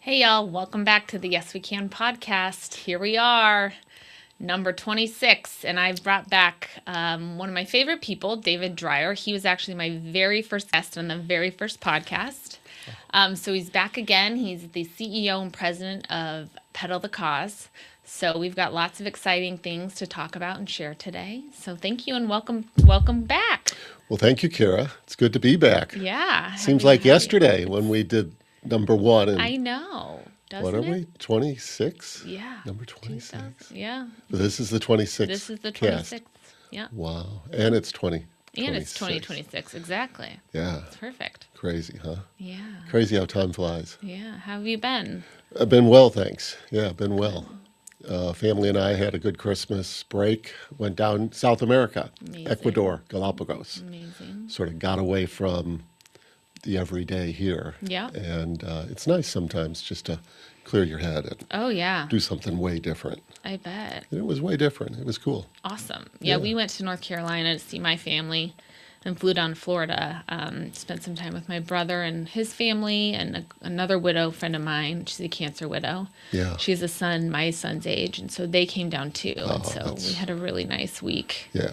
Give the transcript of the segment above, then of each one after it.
Hey y'all, welcome back to the Yes We Can podcast. Here we are, number 26, and I've brought back one of my favorite people, David Drier. He was actually my very first guest on the very first podcast. So he's back again. He's the CEO and president of Pedal the Cause. So we've got lots of exciting things to talk about and share today. So thank you and welcome back. Well, thank you, Kira. It's good to be back. Yeah. Seems like yesterday when we did number one. And I know. What are we? 26? Yeah. Number 26. Yeah. This is the 26th. This is the 26th. Cast. Yeah. Wow. And it's 20. And it's 2026. Exactly. Yeah. It's perfect. Crazy, huh? Yeah. Crazy how time flies. Yeah. How have you been? I've been well, thanks. Yeah, I've been well. Family and I had a good Christmas break. Went down South America, Amazing. Ecuador, Galapagos. Amazing. Sort of got away from the everyday here. Yeah. And it's nice sometimes just to clear your head and Oh, yeah. do something way different. I bet. And it was way different. It was cool. Awesome. Yeah, we went to North Carolina to see my family and flew down to Florida. Spent some time with my brother and his family and another widow friend of mine. She's a cancer widow. Yeah. She has a son, my son's age, and so they came down too. And so that's- we had a really nice week Yeah.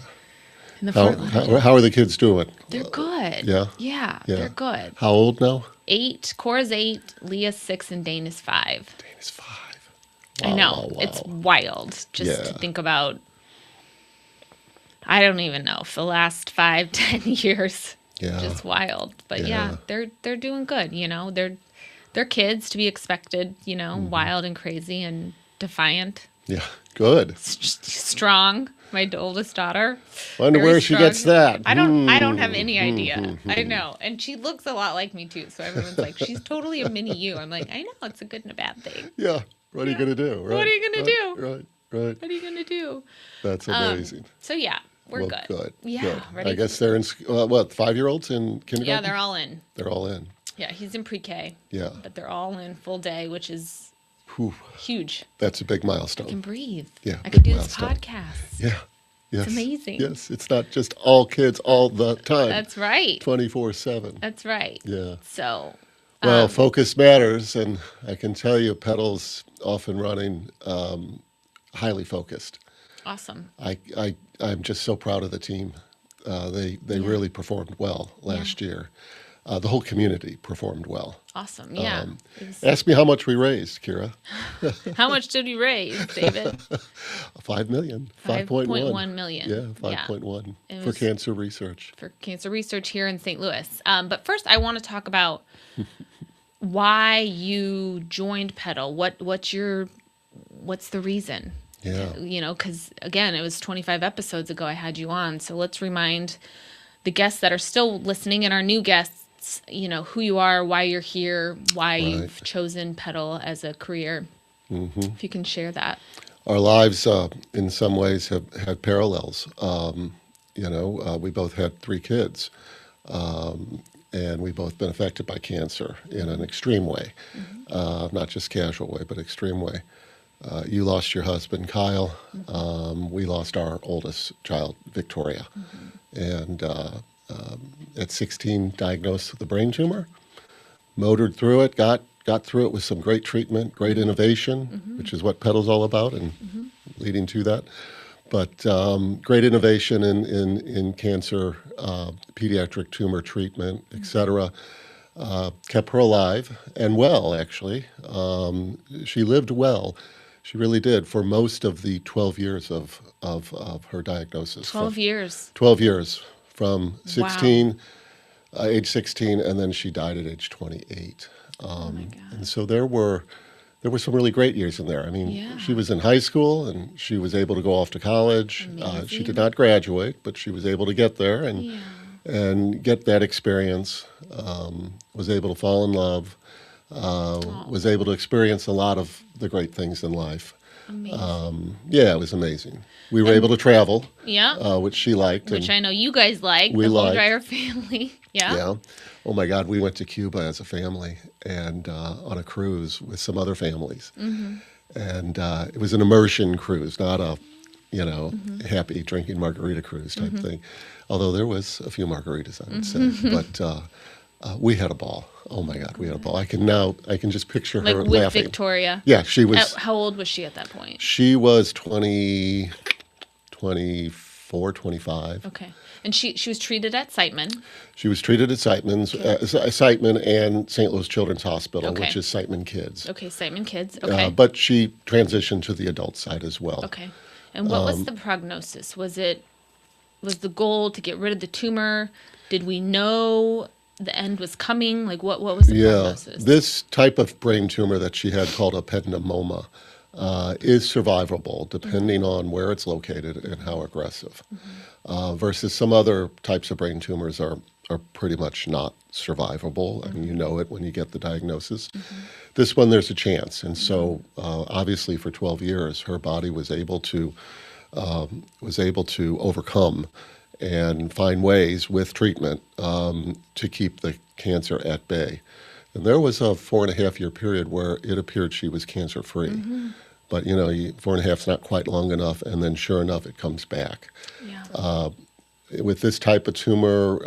in the Fort Lauderdale. How are the kids doing? They're good. Yeah? Yeah, Yeah. they're good. How old now? 8, Cora's 8, Leah's 6, and Dane is 5. Dana's 5. I know. Wow. It's wild just to Yeah. think about. I don't even know. For the last 5, 10 years. Yeah. Just wild. But yeah, they're doing good, you know. They're kids to be expected, you know, wild and crazy and defiant. Yeah. Good. Strong. My oldest daughter. Wonder very where she strong. gets that. I don't have any idea. I know. And she looks a lot like me too. So everyone's like, she's totally a mini you. I'm like, I know, it's a good and a bad thing. Yeah. What are you going to do? Right. What are you gonna do? Right. What are you gonna do? That's amazing. So yeah, we're Well, good. good. Yeah. Good. Ready I guess they're in, 5-year-olds in kindergarten? Yeah, they're all in. They're all in. Yeah, he's in pre-K. Yeah. But they're all in full day, which is Whew. huge. That's a big I can milestone. breathe. Yeah, I can big do this milestone. podcast. Yeah. Yes. amazing. Yes. It's not just all kids all the time. That's right. 24/7. That's right. Yeah. So, Well, focus matters, and I can tell you, Pedal's off and running, highly focused. awesome. I'm just so proud of the team. They really performed well last year. The whole community performed well. Awesome. Yeah. It was- Ask me how much we raised, Kira. how much did we raise, David? 5 million. 5.1 million. Yeah, 5.1 It for was- cancer research. For cancer research here in St. Louis. But first, I want to talk about why you joined Pedal. What's the reason? Yeah. You know, because again, it was 25 episodes ago I had you on. So let's remind the guests that are still listening and our new guests, you know, who you are, why you're here, why you've chosen Pedal as a career. If you can share that. Our lives, in some ways, have had parallels. We both had 3 kids, and we've both been affected by cancer in an extreme way, not just casual way, but extreme way. You lost your husband, Kyle. We lost our oldest child, Victoria, and at 16, diagnosed with a brain tumor. Motored through it, got through it with some great treatment, great innovation, which is what Pedal's all about, and leading to that. But great innovation in cancer, pediatric tumor treatment, et cetera. Kept her alive and well, actually. She lived well. She really did for most of the 12 years of her diagnosis. 12 years. 12 years from 16, age 16, and then she died at age 28. Oh my God. And so there were some really great years in there. I mean, Yeah. she was in high school and she was able to go off to college. She Amazing. did not graduate, but she was able to get there and get that experience. Was able to fall in love. Was able to experience a lot of the great things in life. Amazing. Yeah, it was amazing. We were able to travel, Yeah. which she liked. Which and, I know you guys like, we the whole liked. Drier family. Yeah. yeah. Oh my God, we went to Cuba as a family and on a cruise with some other families. And it was an immersion cruise, not a, happy drinking margarita cruise type thing. Although there was a few margaritas, I would say. But we had a ball. Oh my God, we had a ball. I can just picture Like her with laughing. Victoria. Yeah, she was. How old was she at that point? She was 20, 24, 25. Okay. And she was treated at Siteman. She was treated at Siteman and St. Louis Children's Hospital, Okay. which is Siteman Kids. Okay, Siteman Kids. Okay. But she transitioned to the adult side as well. Okay. And what was the prognosis? Was the goal to get rid of the tumor? Did we know the end was coming? Like what was the prognosis? This type of brain tumor that she had called a pedinamoma is survivable depending on where it's located and how aggressive. Versus some other types of brain tumors are pretty much not survivable. I mean, you know it when you get the diagnosis. This one, there's a chance. And so obviously for 12 years, her body was able to overcome and find ways with treatment to keep the cancer at bay. And there was a 4.5-year period where it appeared she was cancer-free. But, 4.5 is not quite long enough, and then sure enough, it comes back. Yeah. With this type of tumor,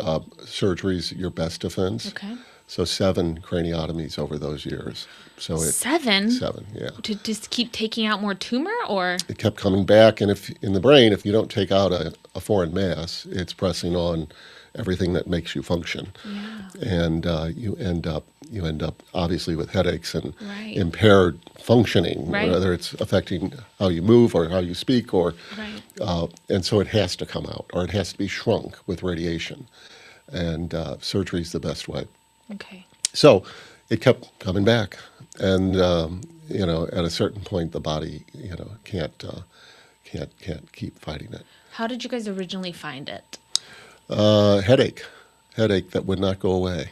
surgery is your best defense. Okay. So 7 craniotomies over those years. So 7? 7, yeah. To just keep taking out more tumor, or? It kept coming back, and if in the brain, if you don't take out a foreign mass, it's pressing on everything that makes you function. Yeah. And you end up obviously with headaches and Right. impaired functioning, Right. whether it's affecting how you move or how you speak, or Right. and so it has to come out, or it has to be shrunk with radiation, and surgery is the best way. Okay. So it kept coming back, and at a certain point, the body can't keep fighting it. How did you guys originally find it? Headache that would not go away.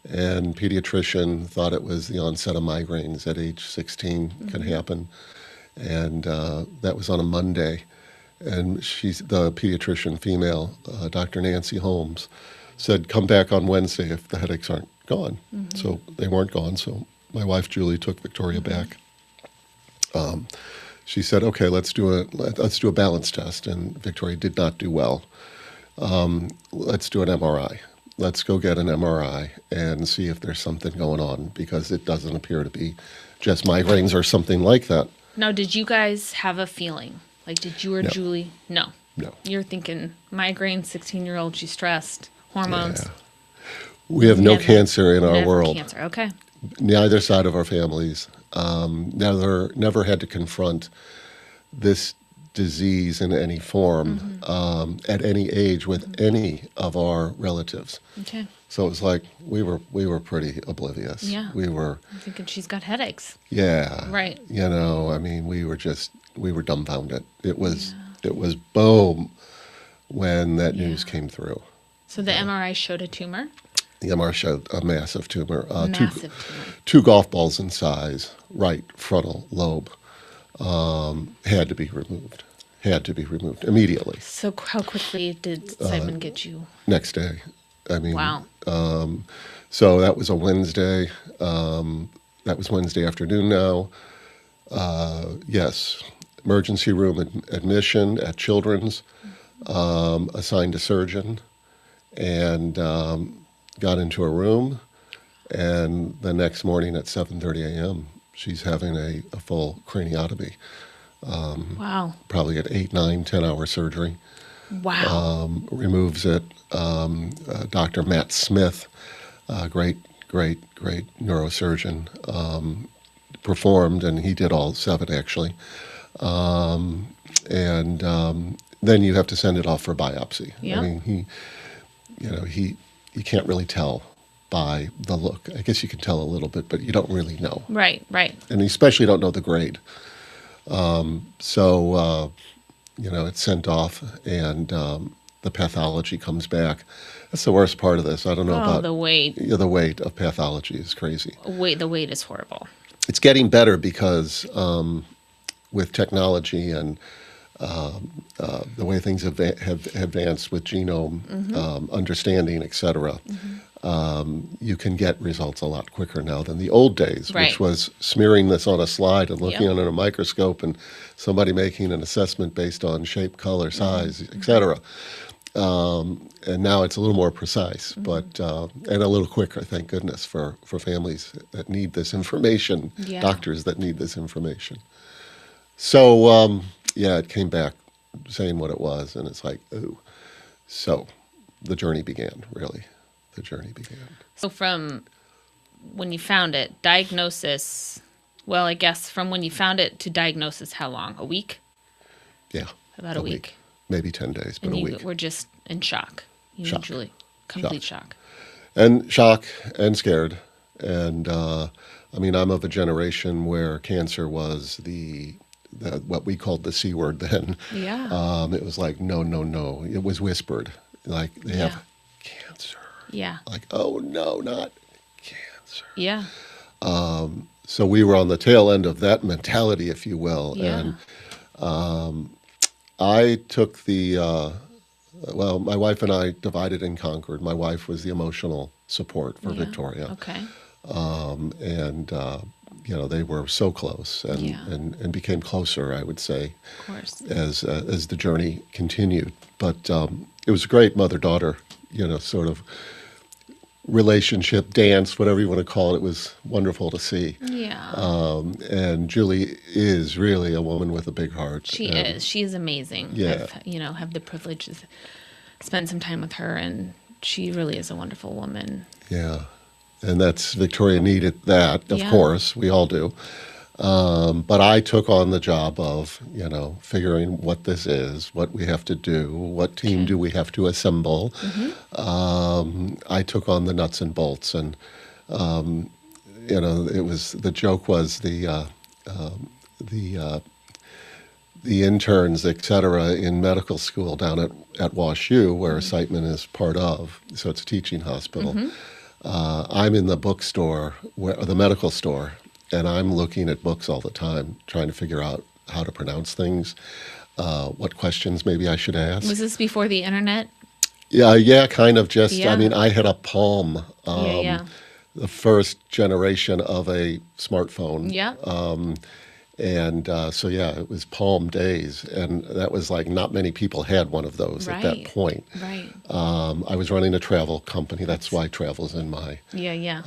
And pediatrician thought it was the onset of migraines at age 16 can happen. And that was on a Monday. And she's the pediatrician, female, Dr. Nancy Holmes, said, come back on Wednesday if the headaches aren't gone. So they weren't gone. So my wife, Julie, took Victoria back. She said, okay, let's do a balance test. And Victoria did not do well. Let's do an MRI. Let's go get an MRI and see if there's something going on, because it doesn't appear to be just migraines or something like that. Now, did you guys have a feeling? Like, did you or Julie? No. No. You're thinking migraine, 16-year-old, she's stressed, hormones. Yeah. We have no cancer in our Never world. Cancer. Okay. Neither side of our families. Never had to confront this disease in any form at any age with any of our relatives. Okay. So it was like we were pretty oblivious. Yeah. I'm thinking she's got headaches. Yeah. Right. I mean, we were dumbfounded. It was boom when that news came through. So the MRI showed a tumor? The MRI showed a massive tumor. Massive tumor. 2 golf balls in size, right frontal lobe. Had to be removed immediately. So how quickly did Simon get you? Next day. I mean, Wow. So that was a Wednesday. That was Wednesday afternoon now. Yes, emergency room admission at Children's, assigned a surgeon, and got into a room. And the next morning at 7:30 a.m., she's having a full craniotomy. Wow. Probably an 8, 9, 10-hour surgery. Wow. Removes it. Dr. Matt Smith, great neurosurgeon, performed, and he did all 7 actually. Then you have to send it off for biopsy. Yeah. I mean, you can't really tell by the look. I guess you can tell a little bit, but you don't really know. Right. And you especially don't know the grade. It's sent off, and the pathology comes back. That's the worst part of this. I don't know about the weight. Yeah, the weight of pathology is crazy. The weight is horrible. It's getting better because with technology and the way things have advanced with genome understanding, et cetera, you can get results a lot quicker now than the old days, Right. which was smearing this on a slide and looking Yep. under a microscope and somebody making an assessment based on shape, color, size, et cetera. And now it's a little more precise, Mm-hmm. but and a little quicker, thank goodness, for families that need this information, Yeah. doctors that need this information. So, yeah, it came back saying what it was, and it's like, ooh. So the journey began, really. The journey began. So from when you found it, diagnosis, well, I guess from when you found it to diagnosis, how long? A week? Yeah. About a week. Maybe 10 days, but And a you week. were just in shock. You Shock. usually complete shock. And shock and scared. And I mean, I'm of a generation where cancer was the what we called the C word then. Yeah. It was like, no, no, no. It was whispered. Like, they Yeah. have cancer. Yeah. Like, oh, no, not cancer. Yeah. So we were on the tail end of that mentality, if you will. Yeah. And I took well, my wife and I divided and conquered. My wife was the emotional support for Yeah. Victoria. Okay. And they were so close and, Yeah. and became closer, I would say, Of course. as the journey continued. But it was a great mother-daughter, sort of relationship, dance, whatever you want to call it. It was wonderful to see. Yeah. And Julie is really a woman with a big heart. She and is. She is amazing. Yeah. I've, have the privilege to spend some time with her, and she really is a wonderful woman. Yeah. And Victoria needed that, of Yeah. course. We all do. But I took on the job of, figuring what this is, what we have to do, what team do we have to assemble. Mm-hmm. I took on the nuts and bolts, and it was the joke was the interns, et cetera, in medical school down at Wash U, where Siteman is part of. So it's a teaching hospital. Mm-hmm. I'm in the bookstore, or the medical store, and I'm looking at books all the time, trying to figure out how to pronounce things, what questions maybe I should ask. Was this before the internet? Yeah, kind of just, Yeah. I mean, I had a Palm, Yeah. the first generation of a smartphone. Yeah. And so, yeah, it was Palm days, and that was like not many people had one of those at that Right. point. Right. I was running a travel company. That's why travel's in my Yeah.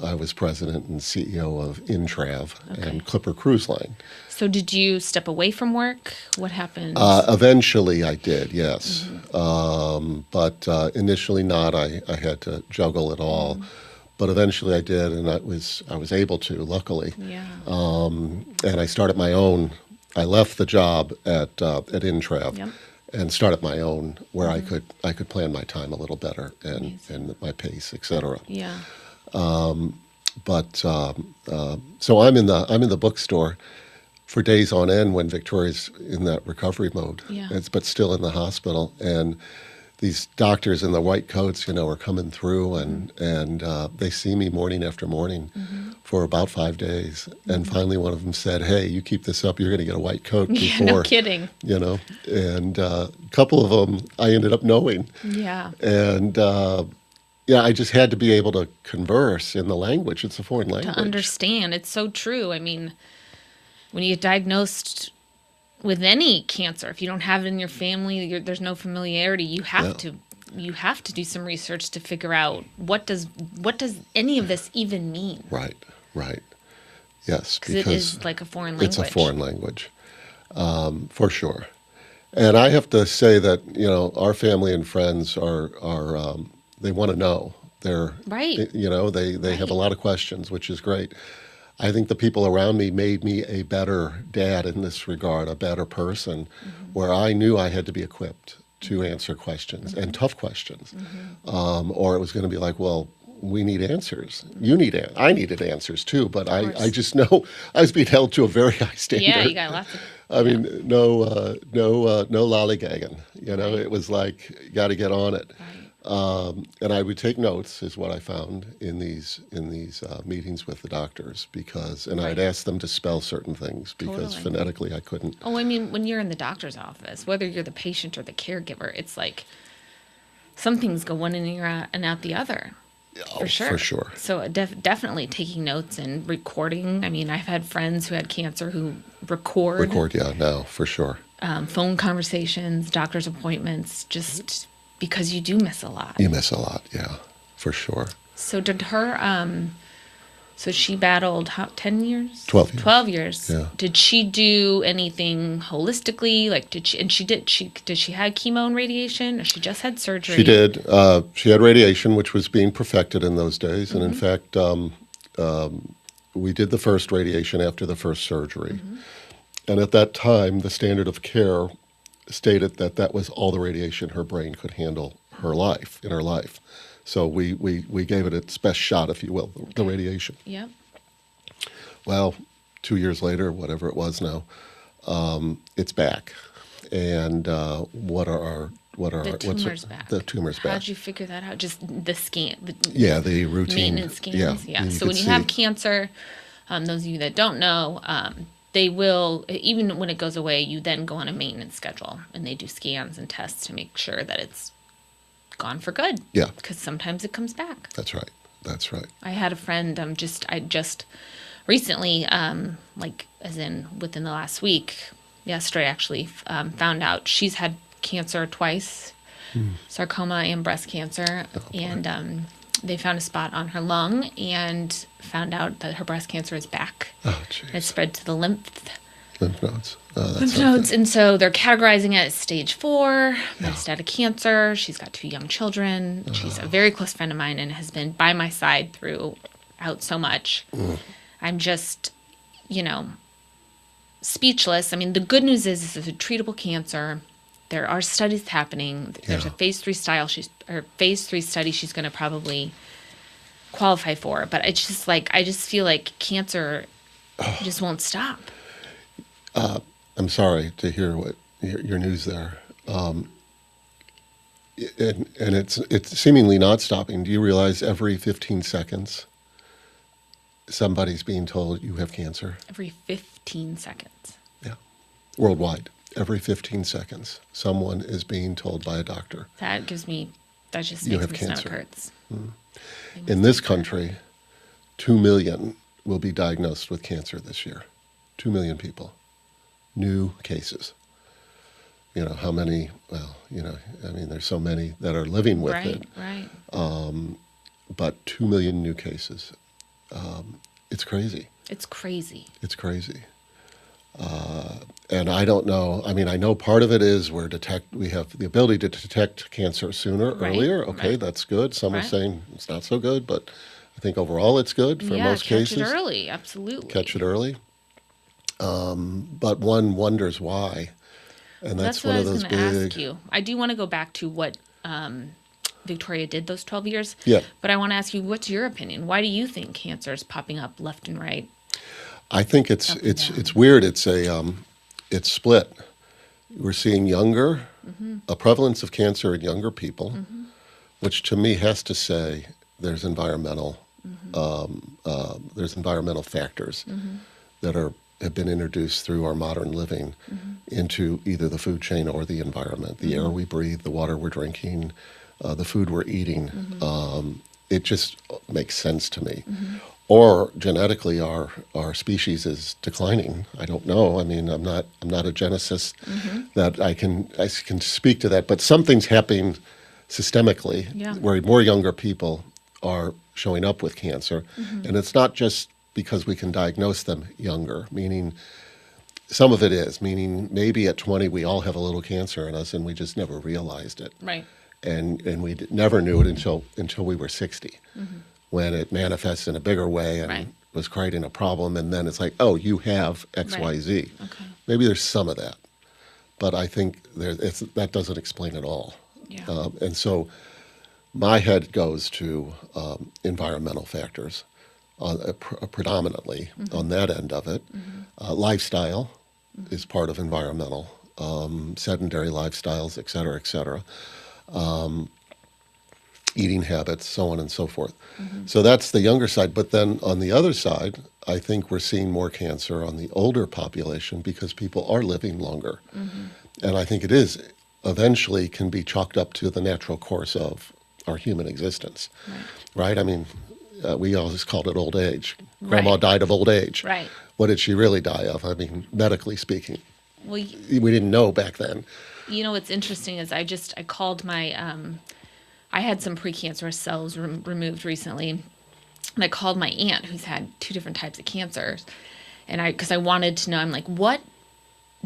I was president and CEO of Intrav Okay. and Clipper Cruise Line. So did you step away from work? What happened? Eventually I did, yes. Mm-hmm. But initially not. I had to juggle it all. Mm-hmm. But eventually I did, and I was able to, luckily. Yeah. And I started my own. I left the job at Intrav Yep. and started my own, where I could plan my time a little better and my pace, et cetera. Yeah. But so I'm in the bookstore for days on end when Victoria's in that recovery mode. Yeah. But still in the hospital, and these doctors in the white coats, are coming through, and they see me morning after morning for about 5 days, and finally one of them said, "Hey, you keep this up, you're going to get a white coat Yeah, before." no kidding. And a couple of them I ended up knowing, Yeah. and. Yeah, I just had to be able to converse in the language. It's a foreign language. To understand. It's so true. I mean, when you get diagnosed with any cancer, if you don't have it in your family, there's no familiarity. You have to do some research to figure out what does any of this even mean? Right. Yes, Because it is like a foreign language. it's a foreign language, for sure. And I have to say that our family and friends are they want to know. They're Right. They have a lot of questions, which is great. I think the people around me made me a better dad in this regard, a better person, where I knew I had to be equipped to answer questions and tough questions, or it was going to be like, well, we need answers. I needed answers too, but I just know I was being held to a very high standard. Yeah, you got lots of. I mean, no lollygagging. It was like you got to get on it. Right. And I would take notes, is what I found in these meetings with the doctors, and I'd ask them to spell certain things because Totally. phonetically I couldn't. Oh, I mean, when you're in the doctor's office, whether you're the patient or the caregiver, it's like some things go one ear and out the other. For sure. For sure. So definitely taking notes and recording. I mean, I've had friends who had cancer who record Record, yeah, now, for sure. phone conversations, doctor's appointments, just because you do miss a lot. You miss a lot, yeah, for sure. So did her, so she battled 10 years? 12 years. 12 years. Yeah. Did she do anything holistically? Like, did she had chemo and radiation, or she just had surgery? She did. She had radiation, which was being perfected in those days. And in fact, we did the first radiation after the first surgery. And at that time, the standard of care stated that that was all the radiation her brain could handle in her life. So we gave it its best shot, if you will, the radiation. Yep. Well, 2 years later, whatever it was now, it's back. And The tumor's back. The tumor's back. How'd you figure that out? Just the scan? The routine. Maintenance scans? Yeah. So could when you have cancer, those of you that don't know, they will, even when it goes away, you then go on a maintenance schedule, and they do scans and tests to make sure that it's gone for good. Yeah. Because sometimes it comes back. That's right. That's right. I had a friend, I just recently, like as in within the last week, yesterday actually, found out she's had cancer twice, sarcoma and breast cancer, and they found a spot on her lung and found out that her breast cancer is back. Oh, jeez. It spread to the lymph Nodes. Oh, that's lymph nodes, and so they're categorizing it as stage 4 metastatic cancer. She's got 2 young children. She's a very close friend of mine and has been by my side throughout so much. I'm just, speechless. I mean, the good news is it's a treatable cancer. There are studies happening. There's a phase 3 study she's going to probably qualify for. But it's just like, I just feel like cancer just won't stop. I'm sorry to hear what your news there. And it's seemingly not stopping. Do you realize every 15 seconds somebody's being told you have cancer? Every 15 seconds. Yeah. Worldwide. Every 15 seconds, someone is being told by a doctor. That just makes You my have stomach cancer. hurts. In this country, 2 million will be diagnosed with cancer this year. 2 million people. New cases. How many? Well, there's so many that are living with it. Right. But 2 million new cases. It's crazy. It's crazy. It's crazy. And I don't know. I mean, I know part of it is we have the ability to detect cancer sooner, earlier. Okay, that's good. Some are saying it's not so good, but I think overall it's good for most cases. Catch it early, absolutely. Catch it early. But one wonders why. And that's one of those big... That's what I was going to ask you. I do want to go back to what Victoria did those 12 years. Yeah. But I want to ask you, what's your opinion? Why do you think cancer is popping up left and right? I think it's weird. It's split. We're seeing a prevalence of cancer in younger people, which to me has to say there's environmental factors that have been introduced through our modern living into either the food chain or the environment, the air we breathe, the water we're drinking, the food we're eating. It just makes sense to me. Or genetically, our species is declining. I don't know. I mean, I'm not a geneticist that I can speak to that. But something's happening systemically where more younger people are showing up with cancer, and it's not just because we can diagnose them younger. Meaning, some of it is meaning maybe at 20 we all have a little cancer in us, and we just never realized it. Right. And we never knew it until we were 60. When it manifests in a bigger way and was creating a problem, and then it's like, oh, you have X, Y, Z. Okay. Maybe there's some of that, but I think that doesn't explain it all. Yeah. And so my head goes to environmental factors, predominantly on that end of it. Lifestyle is part of environmental, sedentary lifestyles, et cetera, et cetera. Eating habits, so on and so forth. So that's the younger side. But then on the other side, I think we're seeing more cancer on the older population because people are living longer. And I think it is eventually can be chalked up to the natural course of our human existence. Right? I mean, we always called it old age. Grandma died of old age. Right. What did she really die of? I mean, medically speaking. Well, we didn't know back then. what's interesting is I called my, I had some precancerous cells removed recently. And I called my aunt who's had 2 different types of cancers. And because I wanted to know, I'm like, what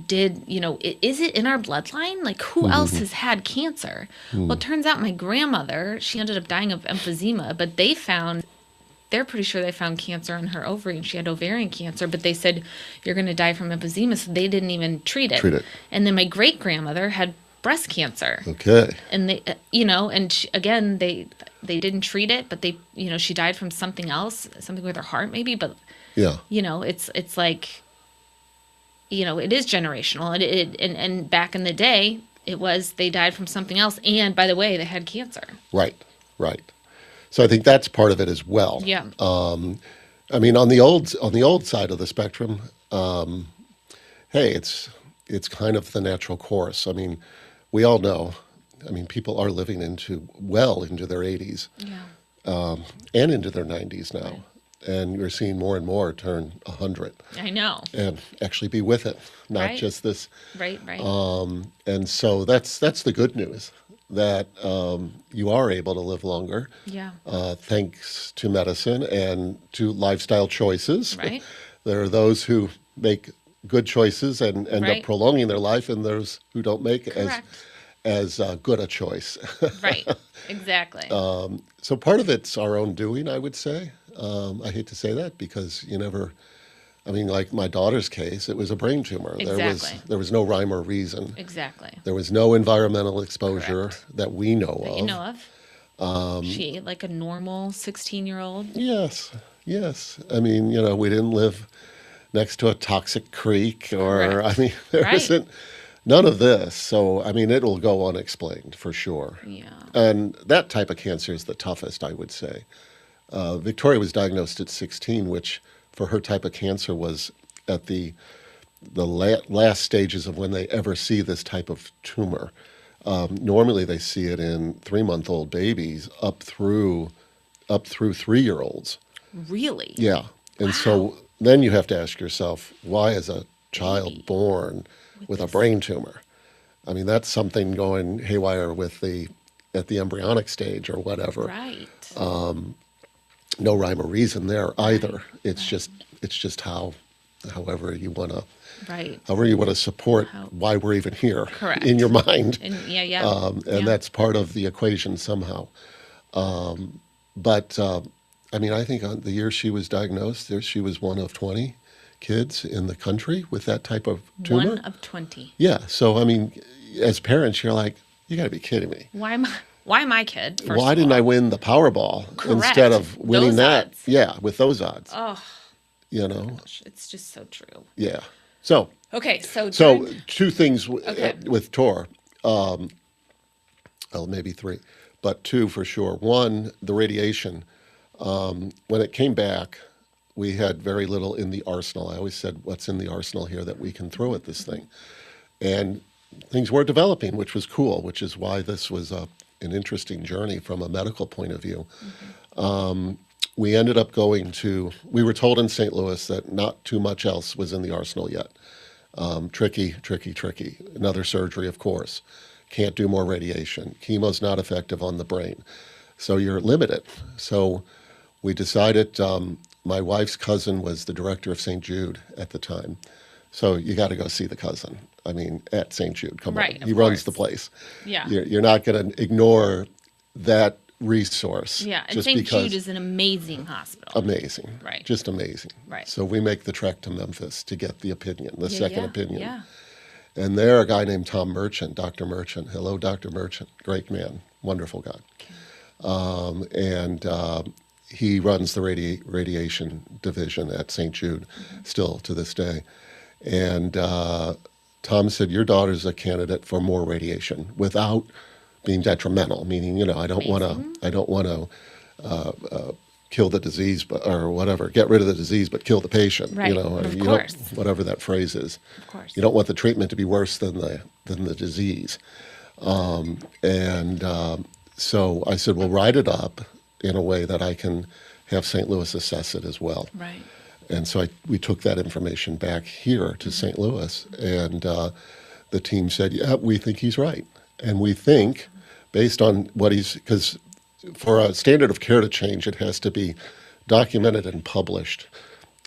is it in our bloodline? Like, who else has had cancer? Well, it turns out my grandmother, she ended up dying of emphysema, but they're pretty sure they found cancer in her ovary, and she had ovarian cancer, but they said, you're going to die from emphysema, so they didn't even treat it. And then my great-grandmother had breast cancer. Okay. And they, and again, they didn't treat it, but they, she died from something else, something with her heart maybe, but, Yeah. It's like, it is generational. And back in the day, they died from something else. And by the way, they had cancer. Right. So I think that's part of it as well. Yeah. I mean, on the old side of the spectrum, hey, it's kind of the natural course. I mean, we all know. I mean, people are living into their 80s, and into their 90s now. Right. And you're seeing more and more turn 100. I know. And actually be with it, not Right. just this. Right. And so that's the good news, that you are able to live longer, Yeah. thanks to medicine and to lifestyle choices. Right. There are those who make good choices and end Right. up prolonging their life, and those who don't make Correct. as good a choice. Right. Exactly. So part of it's our own doing, I would say. I hate to say that because I mean, like my daughter's case, it was a brain tumor. Exactly. There was no rhyme or reason. Exactly. There was no environmental exposure Correct. that we know That of. you know of. She ate like a normal 16-year-old. Yes. I mean, we didn't live next to a toxic creek or, Correct. I mean, there Right. isn't none of this. So, I mean, it'll go unexplained for sure. Yeah. And that type of cancer is the toughest, I would say. Victoria was diagnosed at 16, which for her type of cancer was at the last stages of when they ever see this type of tumor. Normally they see it in 3-month-old babies up through 3-year-olds. Really? Yeah. And so then you have to ask yourself, why is a child born with a brain tumor? I mean, that's something going haywire at the embryonic stage or whatever. Right. No rhyme or reason there either. It's just however you want to Right. support why we're even here. Correct. In your mind. And And that's part of the equation somehow. But I mean, I think on the year she was diagnosed, she was one of 20 kids in the country with that type of tumor. One of 20. Yeah. So I mean, as parents, you're like, you got to be kidding me. Why my kid? Why didn't I win the Powerball instead of winning Those that? odds. Yeah, with those odds. Oh, Gosh, it's just so true. Yeah. So Okay, so 2 things Okay. with Tor. Well, maybe 3, but 2 for sure. 1, the radiation. When it came back, we had very little in the arsenal. I always said, what's in the arsenal here that we can throw at this thing? And things were developing, which was cool, which is why this was an interesting journey from a medical point of view. We ended up we were told in St. Louis that not too much else was in the arsenal yet. Tricky. Another surgery, of course. Can't do more radiation. Chemo's not effective on the brain. So you're limited. So we decided, my wife's cousin was the director of St. Jude at the time. So you got to go see the cousin. I mean, at St. Jude, come Right, on. of He runs course. the place. Yeah. You're not going to ignore that resource. Yeah, and just St. because Jude is an amazing hospital. amazing. Right. Just amazing. Right. So we make the trek to Memphis to get the opinion, the second opinion. Yeah. And there, a guy named Tom Merchant, Dr. Merchant. Hello, Dr. Merchant. Great man. Wonderful guy. He runs the radiation division at St. Jude, still to this day. And Tom said, your daughter's a candidate for more radiation without being detrimental, meaning, I don't want to kill the disease or whatever, get rid of the disease but kill the patient. Right, Or of you course. don't, whatever that phrase is. Of course. You don't want the treatment to be worse than the disease. So I said, well, write it up in a way that I can have St. Louis assess it as well. Right. And so we took that information back here to St. Louis, and the team said, yeah, we think he's right. And we think, based on what because for a standard of care to change, it has to be documented and published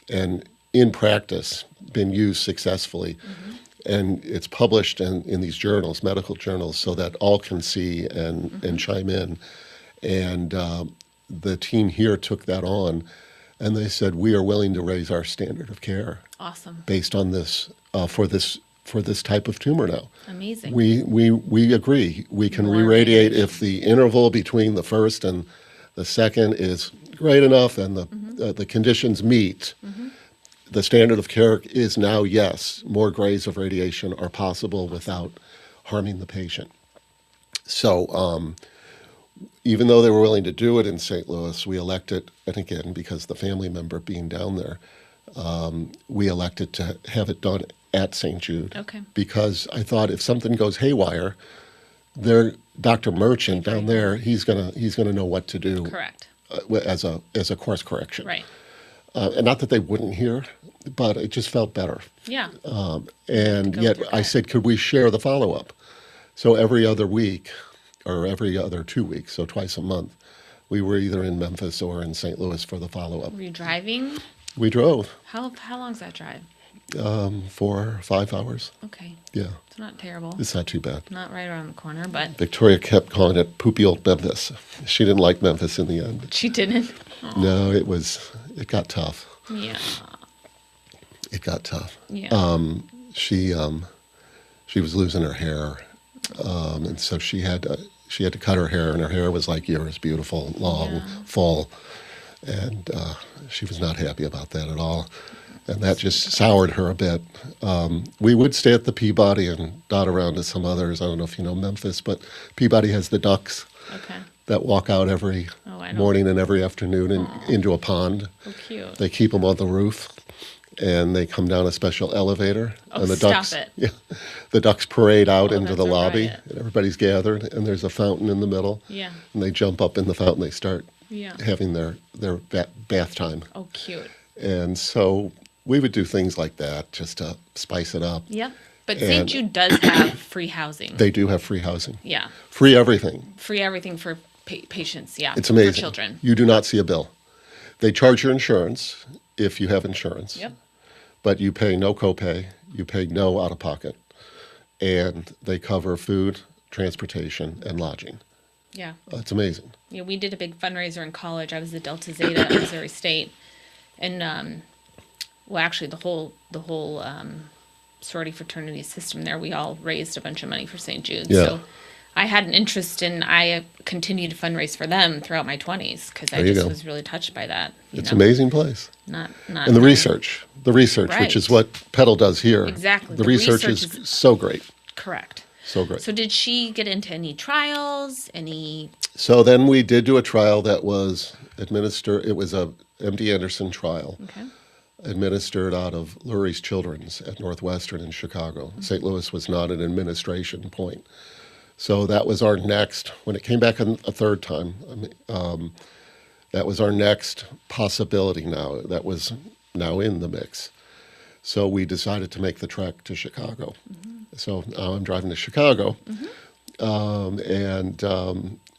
and in practice been used successfully. And it's published in these journals, medical journals, so that all can see and chime in. And the team here took that on, and they said, we are willing to raise our standard of care. Awesome. Based on this, for this type of tumor now. Amazing. We agree. We can More re-radiate radiation. if the interval between the first and the second is great enough and the conditions meet. The standard of care is now, yes, more grays of radiation are possible without harming the patient. So even though they were willing to do it in St. Louis, we elected, and again, because the family member being down there, we elected to have it done at St. Jude. Okay. Because I thought if something goes haywire, Dr. Merchant down there, he's gonna know what to do. Correct. As a course correction. Right. And not that they wouldn't hear, but it just felt better. Yeah. And Go yet through I that. said, could we share the follow-up? So every other week, or every other 2 weeks, so twice a month, we were either in Memphis or in St. Louis for the follow-up. Were you driving? We drove How long's that drive? 4 or 5 hours. Okay. Yeah, It's not terrible. it's not too bad. Not right around the corner, but Victoria kept calling it poopy old Memphis. She didn't like Memphis in the end. she didn't. No, it got tough. Yeah. It got tough. Yeah. She was losing her hair, and so she had to cut her hair, and her hair was like yours, beautiful, long, Yeah. full, and she was not happy about that at all, and that just soured her a bit. We would stay at the Peabody and dot around to some others. I don't know if you know Memphis, but Peabody has the ducks Okay. that walk out every Oh, I know. morning and every afternoon into a pond. Oh, cute. They keep them on the roof, and they come down a special elevator. Oh, and the stop ducks, it. Yeah, the ducks parade out Oh, into that's the a lobby, riot. and everybody's gathered, and there's a fountain in the middle. Yeah. And they jump up in the fountain. They start Yeah. having their bath time. Oh, cute. And so we would do things like that just to spice it up. Yep. But St. And- Jude does have free housing. They do have free housing, Yeah. free everything. Free everything for patients. Yeah. It's amazing. For children. You do not see a bill. They charge your insurance if you have insurance. Yep. But you pay no copay, you pay no out of pocket, and they cover food, transportation, and lodging. Yeah. It's amazing. Yeah, we did a big fundraiser in college. I was the Delta Zeta at Missouri State, and well, actually, the whole sorority fraternity system there, we all raised a bunch of money for St. Jude. Yeah. So I had an interest in. I continued to fundraise for them throughout my 20s because I There you just go. was really touched by that. It's an amazing place. Not And the research, which is Right. what Petal does here. Exactly. The The research research is so great, correct. so great. So did she get into any trials? Any? So then we did do a trial that was administered. It was a MD Andersen trial. Okay. Administered out of Lurie's Children's at Northwestern in Chicago. St. Louis was not an administration point. So that was our next, when it came back a third time, that was our next possibility now. That was now in the mix. So we decided to make the trek to Chicago. So now I'm driving to Chicago.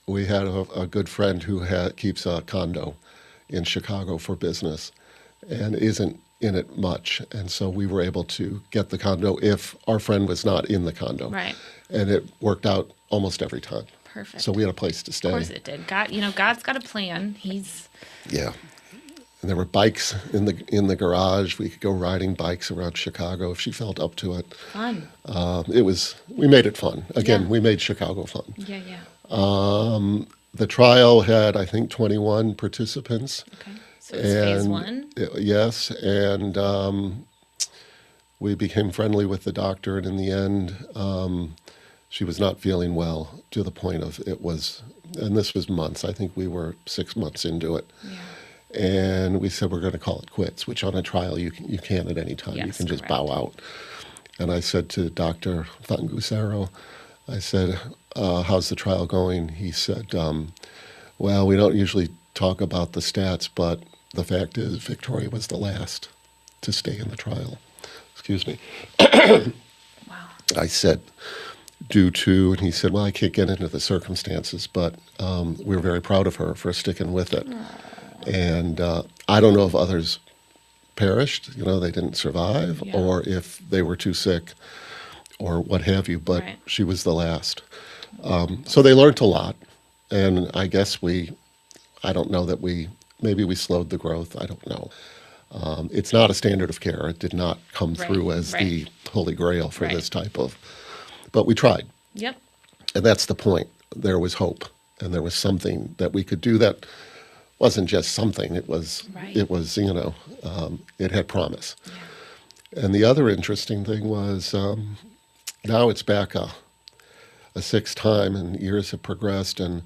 We had a good friend who keeps a condo in Chicago for business and isn't in it much. And so we were able to get the condo if our friend was not in the condo. Right. And it worked out almost every time. Perfect. So we had a place to stay. Of course it did. God's got a plan. He's Yeah. And there were bikes in the garage. We could go riding bikes around Chicago if she felt up to it. fun. We made it fun. Again, Yeah. we made Chicago fun. Yeah, yeah. The trial had, I think, 21 participants. Okay. So it's phase one. Yes, and we became friendly with the doctor, and in the end, she was not feeling well to the point of and this was months. I think we were 6 months into it. Yeah. And we said we're going to call it quits, which on a trial you can at any time. You Yes, can just correct. bow out. And I said to Dr. Fangusero, I said, how's the trial going? He said, well, we don't usually talk about the stats, but the fact is, Victoria was the last to stay in the trial. Excuse me. Wow. I said, due to, and he said, well, I can't get into the circumstances, but we're very proud of her for sticking with it. And I don't know if others perished, they didn't survive, Yeah. or if they were too sick or what have you, but Right. she was the last. So they learned a lot, and I guess I don't know that maybe we slowed the growth, I don't know. It's not a standard of care. It did not come Right, through as right. the holy grail for Right. this type of, but we tried. Yep. And that's the point. There was hope, and there was something that we could do that wasn't just something. It was, Right. it had promise. Yeah. And the other interesting thing was now it's back a sixth time, and years have progressed, and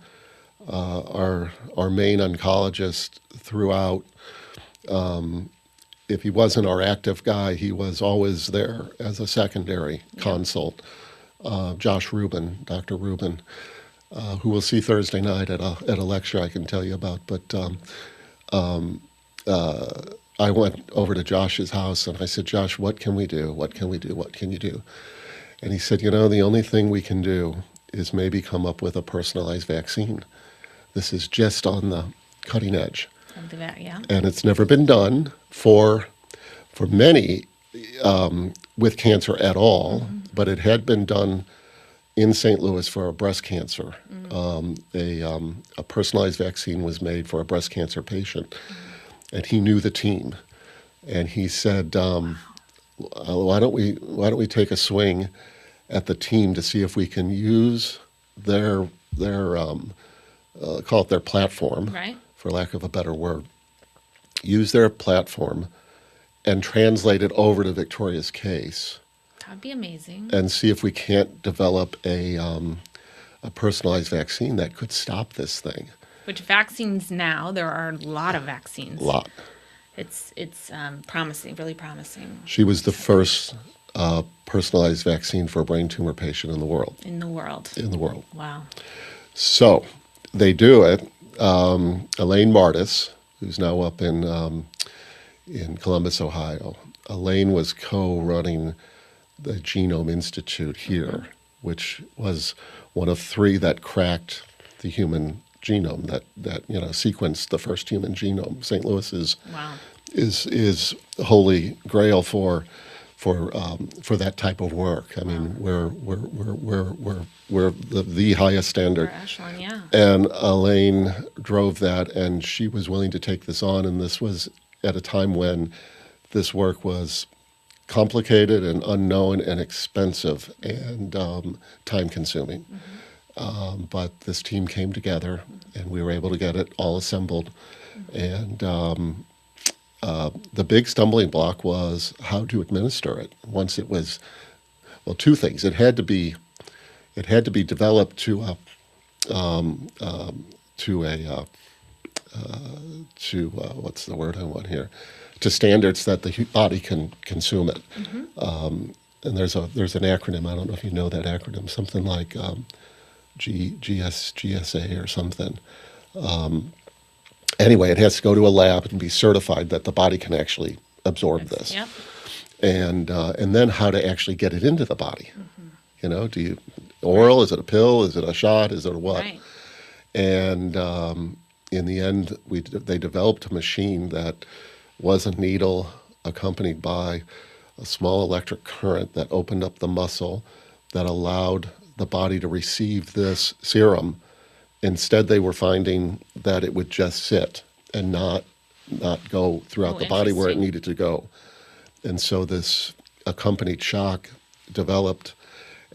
our main oncologist throughout, if he wasn't our active guy, he was always there as a secondary consult. Josh Rubin, Dr. Rubin, who we'll see Thursday night at a lecture I can tell you about. But I went over to Josh's house and I said, Josh, what can we do? What can we do? What can you do? And he said, the only thing we can do is maybe come up with a personalized vaccine. This is just on the cutting edge. Something that, yeah. And it's never been done for many with cancer at all, but it had been done in St. Louis for a breast cancer. A personalized vaccine was made for a breast cancer patient, and he knew the team, and he said, "Why don't we take a swing at the team to see if we can use their call it their platform, Right. for lack of a better word, use their platform and translate it over to Victoria's case That'd be amazing. and see if we can't develop a personalized vaccine that could stop this thing." Which vaccines now, there are a lot of vaccines. A lot. It's promising, really promising She was the first personalized vaccine for a brain tumor patient in the world. in the world. Wow. So they do it. Elaine Martis, who's now up in Columbus, Ohio. Elaine was co-running the Genome Institute here, which was one of three that cracked the human genome, that sequenced the first human genome. St. Louis Wow. is holy grail for that type of work. I mean, we're the highest standard. For Ashland, yeah. And Elaine drove that, and she was willing to take this on. And this was at a time when this work was complicated and unknown and expensive and time-consuming. But this team came together, and we were able to get it all assembled. And the big stumbling block was how to administer it. Once it was, well, two things. It had to be developed to what's the word I want here? To standards that the body can consume it. And there's an acronym. I don't know if you know that acronym. Something like GSA or something. Anyway, it has to go to a lab and be certified that the body can actually absorb this. Yep. And then how to actually get it into the body. Do you oral? Is it a pill? Is it a shot? Is it a what? Right. And in the end, they developed a machine that was a needle accompanied by a small electric current that opened up the muscle that allowed the body to receive this serum. Instead, they were finding that it would just sit and not go throughout the body where it interesting. needed to go. And so this accompanied shock developed,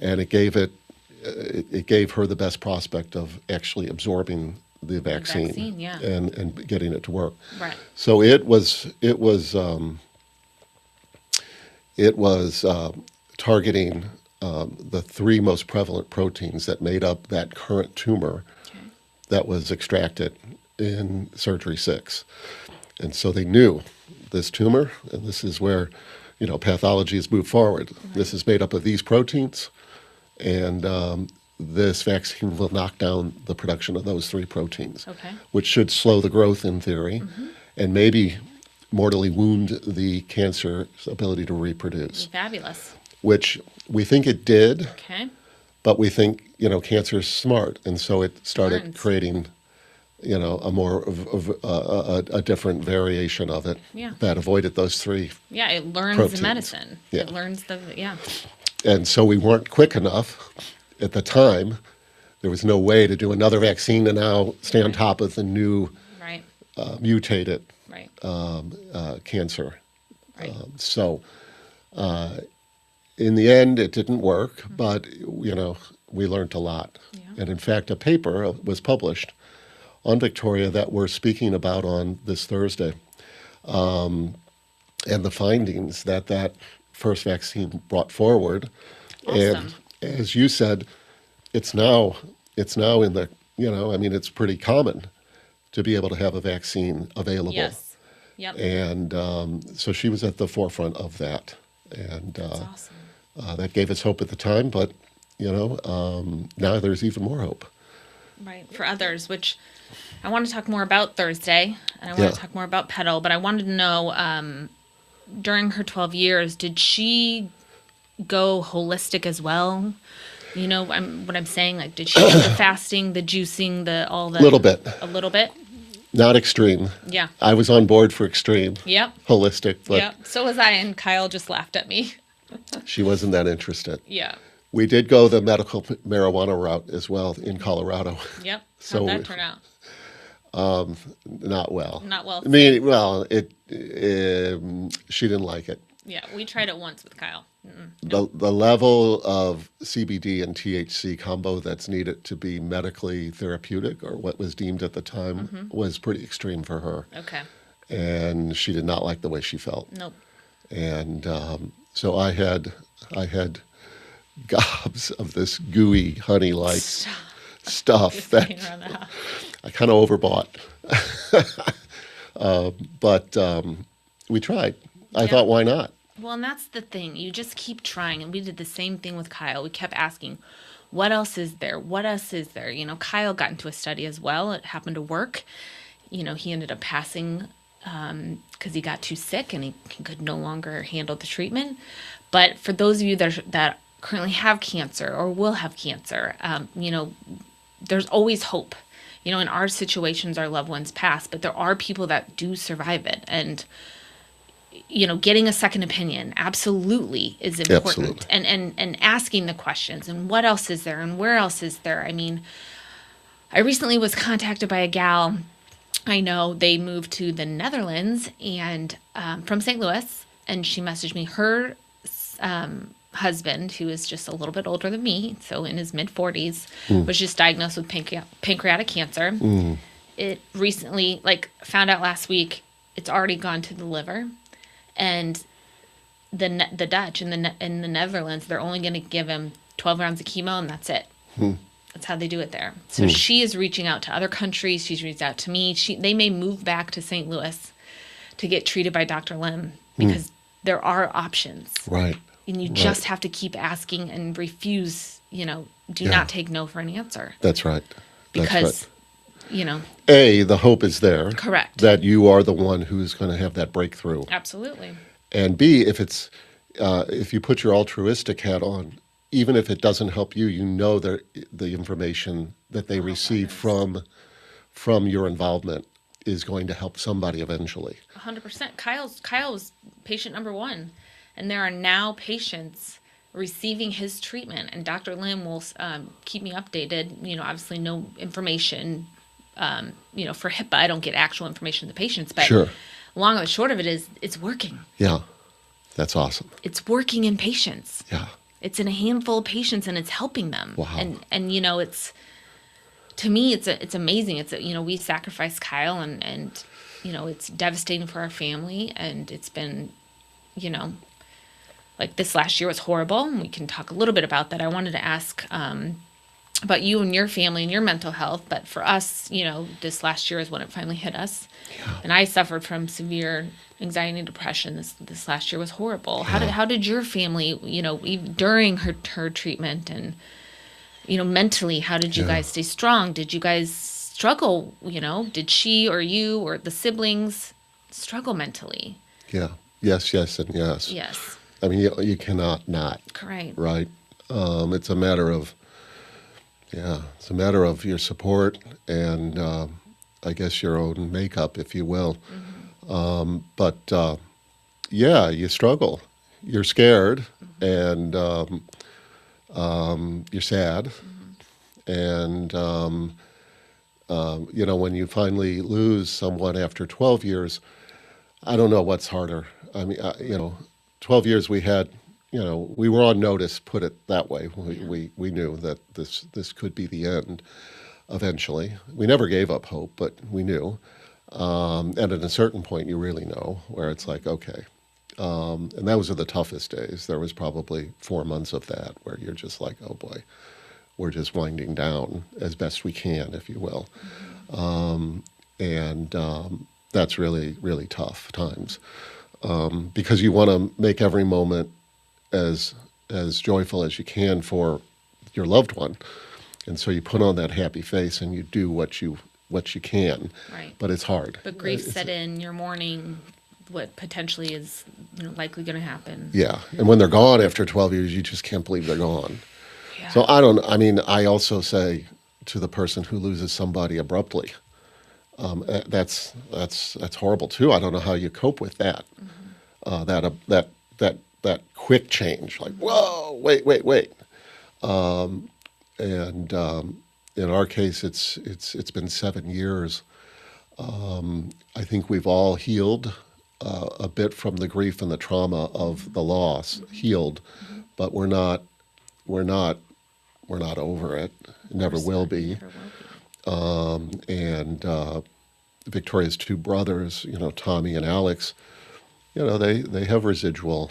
and it gave her the best prospect of actually absorbing the vaccine, yeah. and getting it to work. Right. So it was targeting the three most prevalent proteins that made up that current tumor that was extracted in surgery 6. And so they knew this tumor, and this is where, pathology has moved forward. Right. This is made up of these proteins, and this vaccine will knock down the production of those three proteins, which should slow the growth in theory, and maybe mortally wound the cancer's ability to reproduce, Fabulous. which we think it did, Okay. but we think, cancer is smart. And so it started Learns. creating, a more of a different variation of it Yeah. that avoided those three. Yeah, it learns Proteins. the medicine. Yeah. It learns yeah. And so we weren't quick enough at the time. There was no way to do another vaccine to now stay on top of the new Right. mutated Right. cancer. Right. So in the end, it didn't work, but, we learned a lot. Yeah. And in fact, a paper was published on Victoria that we're speaking about on this Thursday. And the findings that first vaccine brought forward. Awesome. And as you said, it's now in the, it's pretty common to be able to have a vaccine available. Yes. Yep. And so she was at the forefront of that. And That's awesome. that gave us hope at the time, but, now there's even more hope. Right. For others, which I want to talk more about Thursday, and I want Yeah. to talk more about Petal, but I wanted to know, during her 12 years, did she go holistic as well? What I'm saying, like, did she do the fasting, the juicing, all the... Little bit. A little bit? Not extreme. Yeah. I was on board for extreme. Yep. Holistic, but Yep. So was I, and Kyle just laughed at me. she wasn't that interested. Yeah. We did go the medical marijuana route as well in Colorado. Yep. So How'd that turn out? Not well. Not well. I mean, well, she didn't like it. Yeah, we tried it once with Kyle. The level of CBD and THC combo that's needed to be medically therapeutic, or what was deemed at the time, was pretty extreme for her. Okay. And she did not like the way she felt. Nope. And so I had gobs of this gooey honey-like stuff that Just around the house. I kind of overbought. But we tried. I thought, why not? Well, and that's the thing. You just keep trying. And we did the same thing with Kyle. We kept asking, what else is there? What else is there? Kyle got into a study as well. It happened to work. He ended up passing because he got too sick and he could no longer handle the treatment. But for those of you that currently have cancer or will have cancer, there's always hope. In our situations, our loved ones pass, but there are people that do survive it. And getting a second opinion absolutely is important. Absolutely. And asking the questions and what else is there and where else is there. I mean, I recently was contacted by a gal. I know they moved to the Netherlands and from St. Louis, and she messaged me. Her husband, who is just a little bit older than me, so in his mid-40s, was just diagnosed with pancreatic cancer. It recently, found out last week, it's already gone to the liver. And the Dutch in the Netherlands, they're only going to give him 12 rounds of chemo, and that's it. That's how they do it there. So she is reaching out to other countries. She's reached out to me. They may move back to St. Louis to get treated by Dr. Lim because there are options. Right. And you just have to keep asking and refuse, do not take no for an answer. That's right. Because, The hope is there. Correct. That you are the one who's going to have that breakthrough. Absolutely. And B, if you put your altruistic hat on, even if it doesn't help you, the information that they receive from your involvement is going to help somebody eventually. 100%. Kyle's patient number one, and there are now patients receiving his treatment, and Dr. Lim will keep me updated. Obviously no information. For HIPAA, I don't get actual information of the patients, but Sure. long and the short of it is it's working. Yeah, that's awesome. It's working in patients. Yeah. It's in a handful of patients, and it's helping them. Wow. And it's, to me, it's amazing. It's we sacrificed Kyle, and it's devastating for our family, and it's been, this last year was horrible, and we can talk a little bit about that. I wanted to ask about you and your family and your mental health, but for us, this last year is when it finally hit us. Yeah. And I suffered from severe anxiety and depression. This last year was horrible. Yeah. How did your family, during her treatment and, mentally, how did you guys stay strong? Did you guys struggle? Did she or you or the siblings? struggle mentally. Yeah. Yes, yes, and yes. Yes. I mean, you cannot not, Right. right? It's a matter of, yeah, it's a matter of your support and I guess your own makeup, if you will. But yeah, you struggle. You're scared and you're sad. And, when you finally lose someone after 12 years, I don't know what's harder. I mean, 12 years we had, we were on notice, put it that way. We knew that this could be the end eventually. We never gave up hope, but we knew. And at a certain point, you really know where it's like, okay. And those are the toughest days. There was probably 4 months of that where you're just like, oh boy, we're just winding down as best we can, if you will. And that's really, really tough times because you want to make every moment as joyful as you can for your loved one, and so you put on that happy face and you do what you can. Right. But it's hard. But grief set in, you're mourning what potentially is likely going to happen. Yeah, and when they're gone after 12 years, you just can't believe they're gone. Yeah. So I also say to the person who loses somebody abruptly, that's horrible too. I don't know how you cope with that. That quick change, like whoa, wait. And in our case, it's been 7 years. I think we've all healed a bit from the grief and the trauma of the loss, healed, but we're not over it. Never will be. Never will be. And Victoria's two brothers, Tommy and Alex, they have residual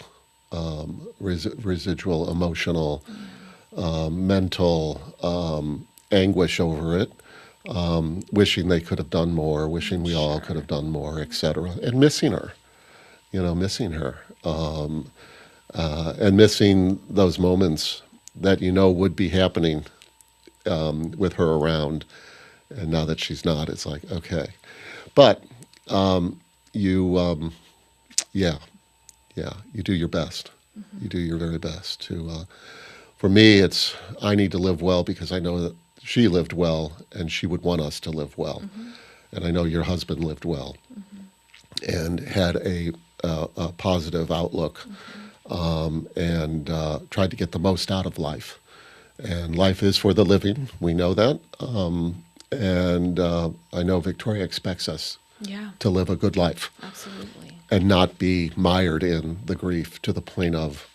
emotional, mental anguish over it, wishing they could have done more, wishing we all could have done more, etc., and missing her, and missing those moments that would be happening with her around. And now that she's not, it's like, okay. But you do your best. You do your very best to. For me, I need to live well because I know that she lived well and she would want us to live well. And I know your husband lived well and had a positive outlook and tried to get the most out of life. And life is for the living. We know that. And I know Victoria expects us to live a good life. Absolutely. And not be mired in the grief to the point of,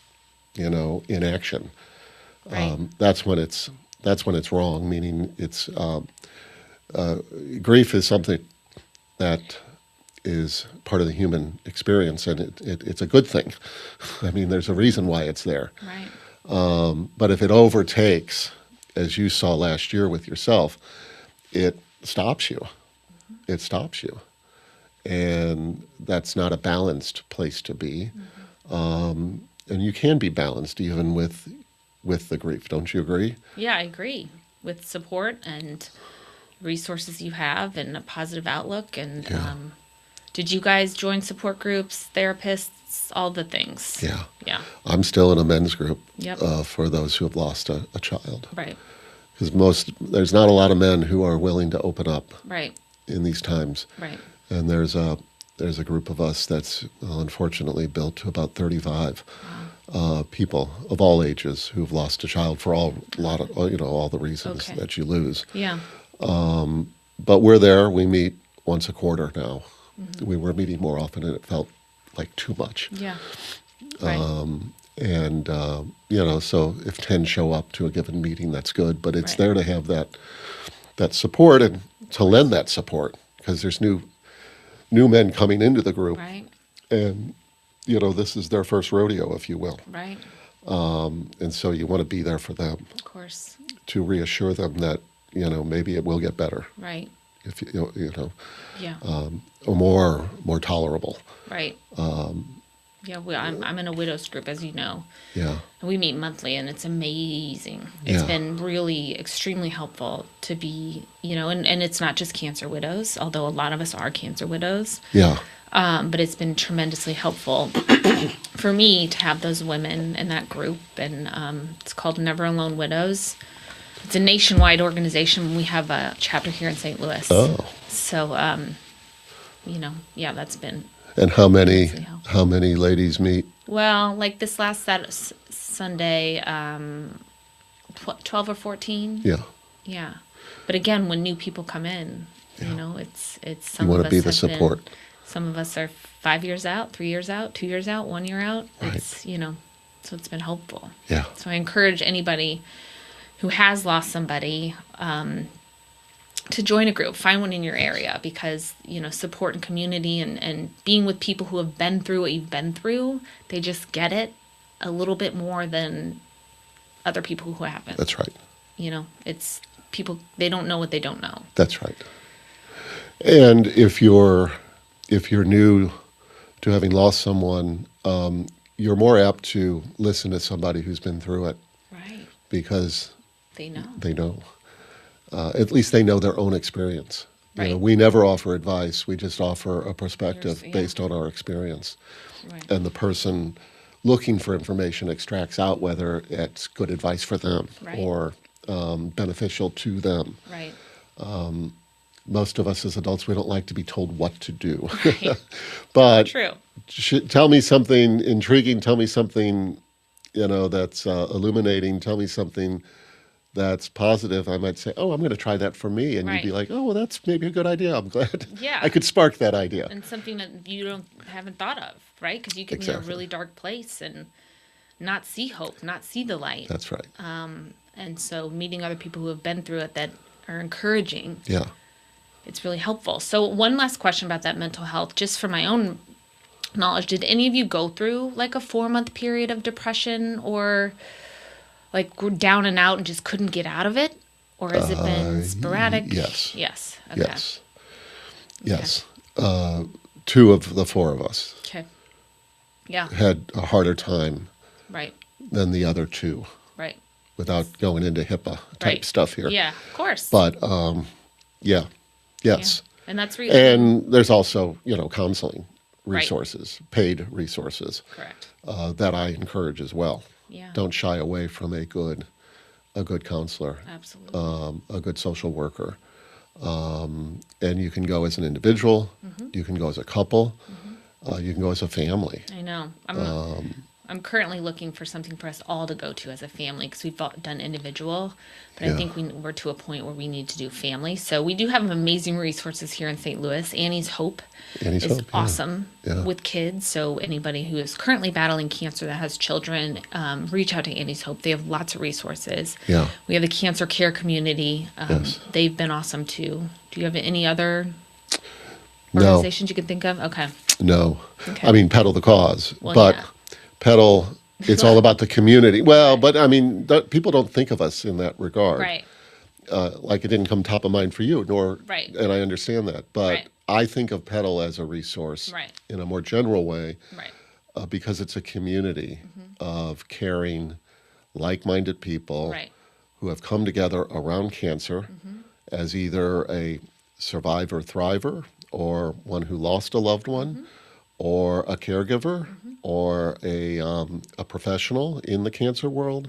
inaction. Right. That's when it's wrong. Meaning, it's grief is something that is part of the human experience, and it's a good thing. I mean, there's a reason why it's there. Right. But if it overtakes, as you saw last year with yourself, it stops you. It stops you. And that's not a balanced place to be. And you can be balanced even with the grief. Don't you agree? Yeah, I agree. With support and resources you have and a positive outlook. And did you guys join support groups, therapists, all the things? Yeah. Yeah. I'm still in a men's group Yep. for those who have lost a child. Right. Because there's not a lot of men who are willing to open up Right. in these times. Right. And there's a group of us that's unfortunately built to about 35 people of all ages who've lost a child for all the reasons Okay. that you lose. Yeah. But we're there. We meet once a quarter now. We were meeting more often, and it felt like too much. Yeah. Right. And so if 10 show up to a given meeting, that's good. But it's Right. there to have that support and to lend that support because there's new men coming into the group, Right. and this is their first rodeo, if you will. Right. And so you want to be there for them Of course. to reassure them that maybe it will get better Right. if Yeah. or more tolerable. Right. Yeah, I'm in a widows group, as you know. Yeah. And we meet monthly, and it's amazing. It's Yeah. been really extremely helpful to be, and it's not just cancer widows, although a lot of us are cancer widows. Yeah. But it's been tremendously helpful for me to have those women in that group. And it's called Never Alone Widows. It's a nationwide organization. We have a chapter here in St. Louis. Oh. So, yeah, that's been And tremendously helpful. how many ladies meet? Well, like this last Sunday, 12 or 14. Yeah. Yeah. But again, when new people come in, it's some You want of to be us the have been, support. some of us are 5 years out, 3 years out, 2 years out, 1 year out. Right. It's, so it's been helpful. Yeah. So I encourage anybody who has lost somebody to join a group, find one in your area, because, support and community and being with people who have been through what you've been through, they just get it a little bit more than other people who haven't. That's right. It's people, they don't know what they don't know. That's right. And if you're new to having lost someone, you're more apt to listen to somebody who's been through it Right. because They know. they know. At least they know their own experience. Right. We never offer advice. We just offer a perspective Yeah. based on our experience. Right. And the person looking for information extracts out whether it's good advice for them Right. or beneficial to them. Right. Most of us as adults, we don't like to be told what to do. Right. But True. tell me something intriguing. Tell me something, that's illuminating. Tell me something that's positive. I might say, oh, I'm going to try that for me. And you'd be Right. like, oh, well, that's maybe a good idea. I'm glad Yeah. I could spark that idea. And something that you haven't thought of, right? Because you could be in Exactly. a really dark place and not see hope, not see the light. That's right. And so meeting other people who have been through it that are encouraging, Yeah. it's really helpful. So one last question about that mental health, just for my own knowledge. Did any of you go through like a 4-month period of depression or like were down and out and just couldn't get out of it? Or has it been sporadic? yes. Yes. Okay. Yes. Yes. 2 of the 4 of us Okay. Yeah. had a harder time Right. than the other 2 Right. without going into HIPAA type Right. stuff here. Yeah. Of course. But yeah. Yes. Yeah. And that's really And there's also, counseling Right. resources, paid resources correct. that I encourage as well. Yeah. Don't shy away from a good counselor, Absolutely. a good social worker. And you can go as an individual, you can go as a couple, you can go as a family. I know. I'm currently looking for something for us all to go to as a family because we've done individual, but I Yeah. think we're to a point where we need to do family. So we do have amazing resources here in St. Louis. Annie's Hope Annie's is Hope, yeah. awesome Yeah. with kids. So anybody who is currently battling cancer that has children, reach out to Annie's Hope. They have lots of resources. Yeah. We have the cancer care community. Yes. They've been awesome too. Do you have any other No. organizations you can think of? Okay. No. Okay. I mean, pedal the cause, Well, but yeah. pedal, it's all about the community. Well, but I mean, people don't think of us in that regard. Right. Like it didn't come top of mind for you, nor, Right. and I understand that. But Right. I think of pedal as a resource Right. in a more general way Right. because it's a community of caring, like-minded people Right. who have come together around cancer as either a survivor, thriver, or one who lost a loved one, or a caregiver, or a professional in the cancer world,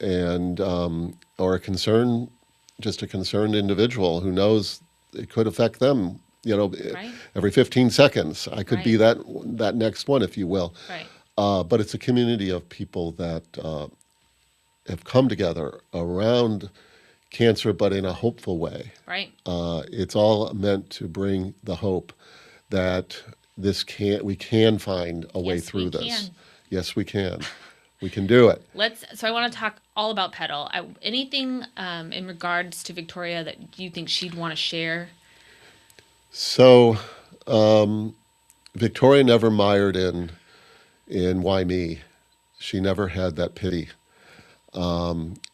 and or just a concerned individual who knows it could affect them. Right. Every 15 seconds, I could be Right. that next one, if you will. Right. But it's a community of people that have come together around cancer, but in a hopeful way. Right. It's all meant to bring the hope that we can find a way Yes, through we this. can. Yes, we can. We can do it. So I want to talk all about pedal. Anything in regards to Victoria that you think she'd want to share? So, Victoria never mired in why me. She never had that pity.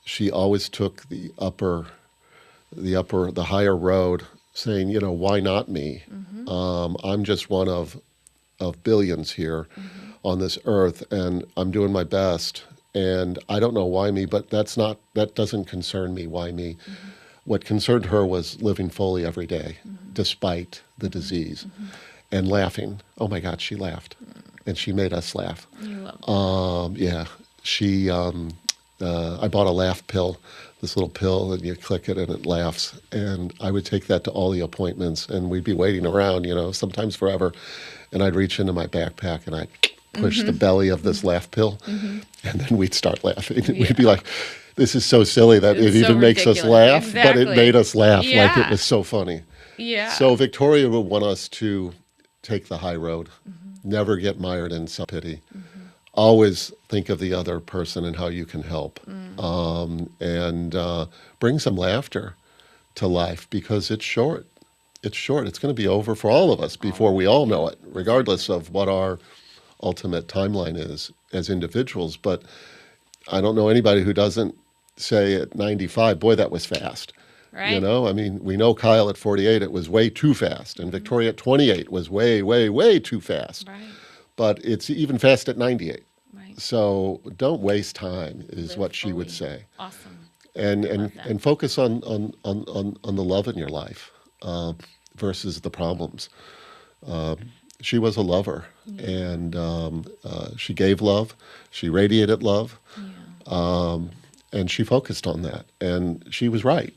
She always took the higher road, saying, why not me? I'm just one of of billions here on this earth, and I'm doing my best. And I don't know why me, but that doesn't concern me. Why me? What concerned her was living fully every day, despite the disease, and laughing. Oh my God, she laughed, and she made us laugh. You love that. Yeah, she. I bought a laugh pill, this little pill, and you click it and it laughs. And I would take that to all the appointments, and we'd be waiting around, sometimes forever. And I'd reach into my backpack and I'd push the belly of this laugh pill, and then we'd start laughing. And we'd be like, "This is so silly that It's it so even makes us ridiculous. laugh," but it Exactly. made us laugh like it Yeah. was so funny. Yeah. So Victoria would want us to take the high road, never get mired in self-pity. Always think of the other person and how you can help, and bring some laughter to life, because it's short. It's short. It's going to be over for all of us before we all know it, regardless of what our ultimate timeline is as individuals. But I don't know anybody who doesn't say at 95, boy, that was fast. Right. I mean, we know Kyle at 48, it was way too fast. And Victoria at 28 was way, way, way too fast. Right. But it's even fast at 98. Right. So don't waste time, is Live what she would fully. say. Awesome. And Love that. and focus on the love in your life, versus the problems. She was a lover, and she gave love. She radiated love, and she focused on that. And she was right,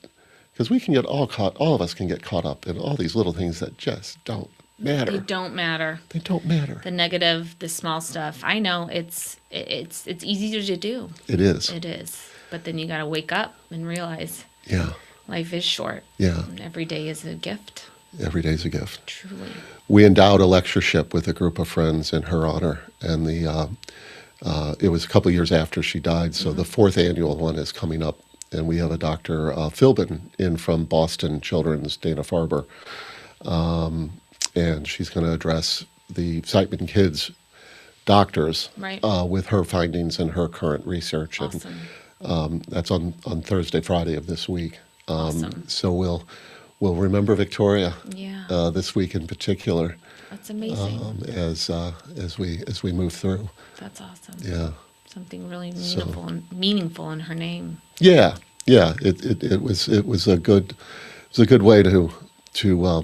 because we can get all of us can get caught up in all these little things that just don't matter. They don't matter. They don't matter. The negative, the small stuff. I know it's easier to do. It is. It is. But then you got to wake up and realize Yeah. life is short. Yeah. And every day is a gift. Every day's a gift. Truly. We endowed a lectureship with a group of friends in her honor, and it was a couple years after she died, so the fourth annual one is coming up, and we have a Dr. Philbin in from Boston Children's, Dana-Farber, and she's going to address the Siteman kids doctors, Right. with her findings and her current research. Awesome. And that's on Thursday, Friday of this week. Awesome. So we'll remember Victoria Yeah. this week in particular, That's amazing. as we move through. That's awesome. Yeah, Something really So- meaningful in her name. yeah. It was a good way to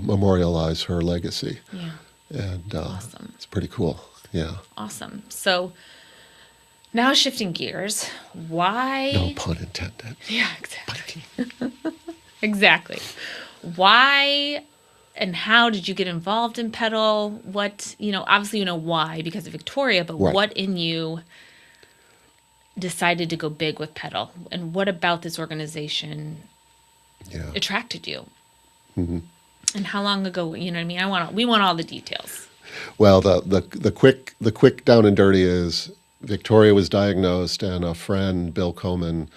memorialize her legacy, Yeah. and Awesome. it's pretty cool. Yeah, Awesome. So now shifting gears, why? no pun intended. Yeah, exactly. Exactly. Why and how did you get involved in pedal? What, obviously why because of Victoria, but Right. what in you decided to go big with pedal? And what about this organization Yeah. attracted you? And how long ago, you know what I mean? We want all the details. Well, the quick down and dirty is Victoria was diagnosed, and a friend, Bill Coman,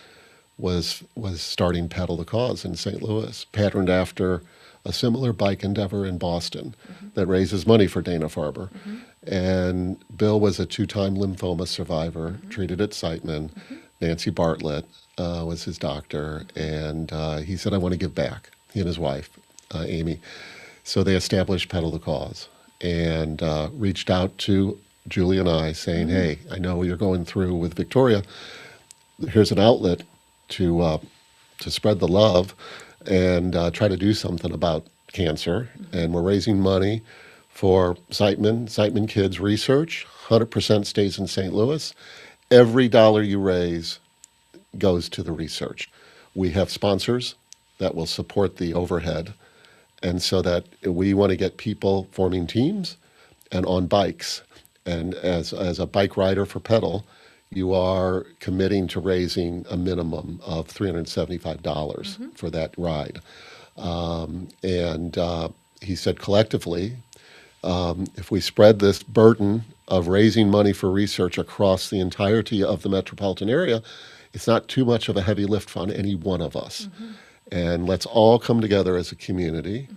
was starting Pedal the Cause in St. Louis, patterned after a similar bike endeavor in Boston that raises money for Dana-Farber. And Bill was a 2-time lymphoma survivor, treated at Siteman. Nancy Bartlett was his doctor, and he said, "I want to give back." He and his wife, Amy. So they established Pedal the Cause, and reached out to Julie and I, saying, "Hey, I know you're going through with Victoria. Here's an outlet to spread the love and try to do something about cancer. And we're raising money for Siteman Kids research. 100% stays in St. Louis. Every dollar you raise goes to the research. We have sponsors that will support the overhead, and so that we want to get people forming teams and on bikes. And as a bike rider for Pedal, you are committing to raising a minimum of $375 for that ride." And he said, collectively, if we spread this burden of raising money for research across the entirety of the metropolitan area, it's not too much of a heavy lift on any one of us. And let's all come together as a community.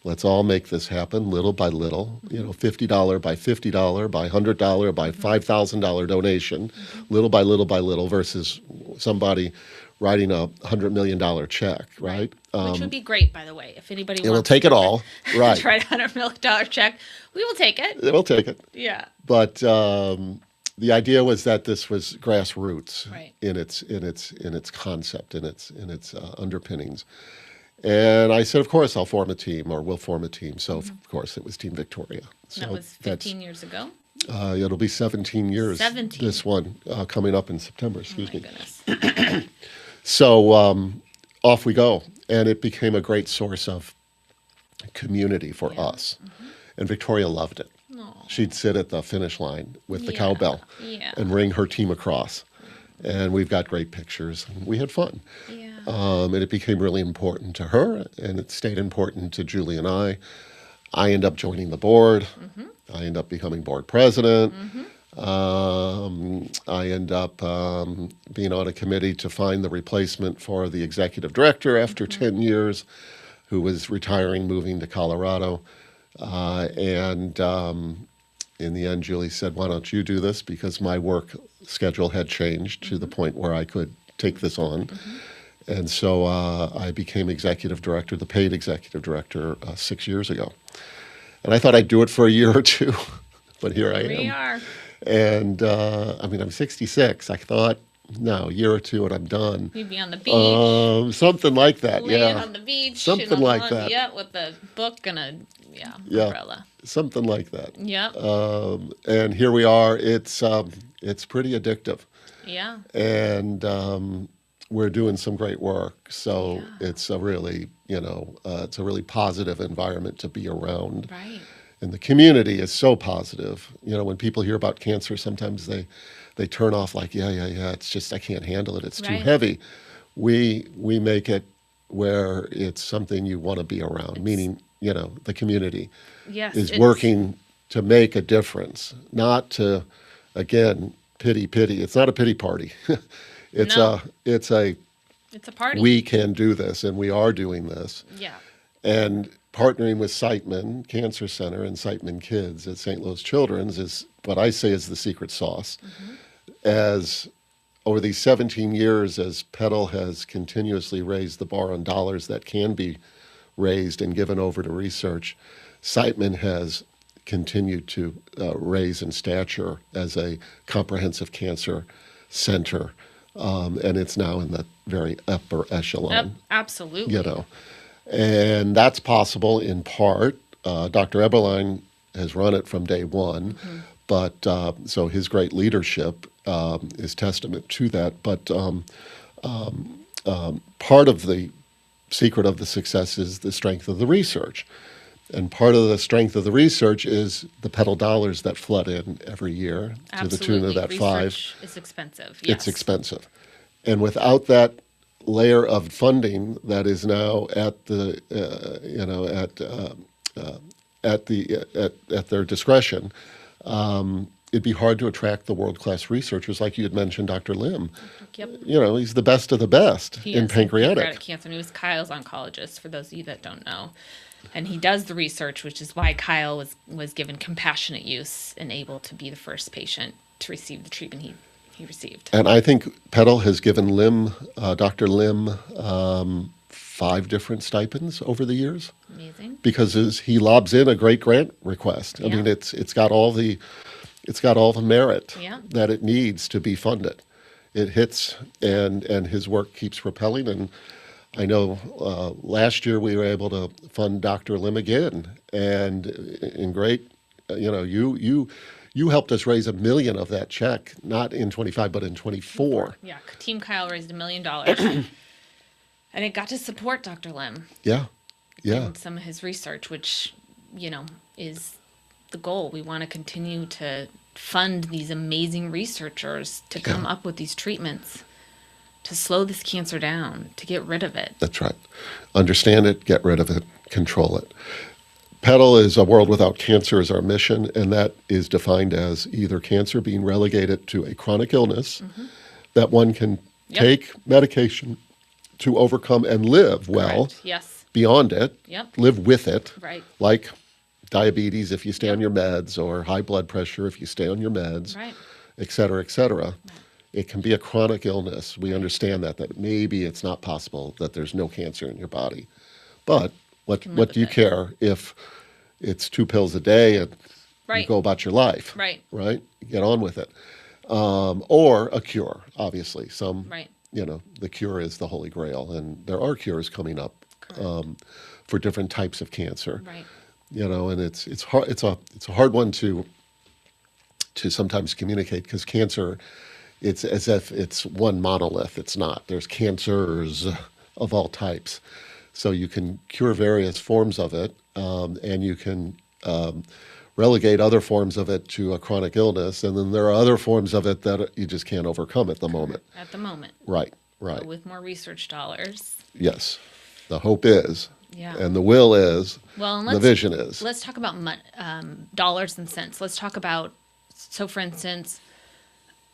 Let's all make this happen little by little, $50 by $50 by $100 by $5,000 donation, little by little by little, versus somebody writing a $100 million check, right? Which would be great, by the way, if anybody It will wants take to it all, right? to write a $100 million check. We will take it. It will take it. Yeah. But the idea was that this was grassroots Right. in its concept, in its underpinnings. And I said, of course, I'll form a team, or we'll form a team. So, of course, it was Team Victoria. So That was 15 years ago. It'll be 17 years. 17. This one coming up in September. Excuse Oh my me. goodness. So off we go, and it became a great source of community for us. And Victoria loved it. Oh. She'd sit at the finish line with the Yeah, cowbell yeah. and ring her team across. And we've got great pictures. And we had fun. Yeah. And it became really important to her, and it stayed important to Julie and I. I end up joining the board. I end up becoming board president. I end up being on a committee to find the replacement for the executive director after 10 years, who was retiring, moving to Colorado. And in the end, Julie said, why don't you do this? Because my work schedule had changed to the point where I could take this on. And so I became executive director, the paid executive director, 6 years ago. And I thought I'd do it for a year or two, but here I am. We are. And I mean, I'm 66. I thought, no, a year or two and I'm done. You'd be on the beach. Something like that, Laying yeah. on the beach. Something on the like lawn, that. Yeah, with a book and a Yeah. umbrella. Something like that. Yep. And here we are. It's pretty addictive. Yeah. And we're doing some great work. So it's a really, it's a really positive environment to be around. Right. And the community is so positive. When people hear about cancer, sometimes they turn off like, yeah, it's just, I can't handle it. It's too Right. heavy. We make it where it's something you want to be around, meaning, the community Yes. is it's- working to make a difference, not to, again, pity. It's not a pity party. It's No. it's a, It's a party. we can do this, and we are doing this. Yeah. And partnering with Siteman Cancer Center and Siteman Kids at St. Louis Children's is what I say is the secret sauce. As over these 17 years, as Petal has continuously raised the bar on dollars that can be raised and given over to research, Siteman has continued to raise in stature as a comprehensive cancer center. And it's now in the very upper echelon. Absolutely. And that's possible in part. Dr. Eberlein has run it from day one, but so his great leadership is testament to that. But part of the secret of the success is the strength of the research. And part of the strength of the research is the Petal dollars that flood in every year to the tune of that Research is expensive. Yes. It's expensive. And without that layer of funding that is now at the at their discretion, it'd be hard to attract the world-class researchers like you had mentioned, Dr. Lim. Yep. He's the best of the best He in is pancreatic. cancer. And he was Kyle's oncologist, for those of you that don't know. And he does the research, which is why Kyle was given compassionate use and able to be the first patient to receive the treatment he received. And I think Petal has given Dr. Lim, 5 different stipends over the years. Amazing. Because he lobs in a great grant request. I Yeah. mean, it's got all the merit Yeah. that it needs to be funded. It hits, and his work keeps propelling. And I know last year we were able to fund Dr. Lim again, and in great, you helped us raise $1 million of that check, not in 25, but in 24. Yeah. Team Kyle raised $1 million. And it got to support Dr. Lim Yeah. and some of his research, which, is the goal. We want to continue to fund these amazing researchers to come up with these treatments to slow this cancer down, to get rid of it. That's right. Understand it, get rid of it, control it. Petal is a world without cancer is our mission, and that is defined as either cancer being relegated to a chronic illness that one can take medication to overcome and live well Correct. Yes. beyond it, Yep. live with it, Right. like diabetes if you stay on your meds, or high blood pressure if you stay on your meds, Right. et cetera, et cetera. It can be a chronic illness. We understand that maybe it's not possible that there's no cancer in your body. But Can live what do you with it. care if it's 2 pills a day and you Right. go about your life, Right. right? Get on with it. Or a cure, obviously. Right. The cure is the holy grail, and there are cures coming up Correct. for different types of cancer. Right. And it's hard. It's a hard one to sometimes communicate because cancer, it's as if it's one monolith. It's not. There's cancers of all types. So you can cure various forms of it, and you can relegate other forms of it to a chronic illness, and then there are other forms of it that you just can't overcome at the moment. At the moment. Right, So right. with more research dollars. Yes. The hope is, Yeah. and the will is, Well, and the vision is. let's talk about dollars and cents. Let's talk about, so for instance,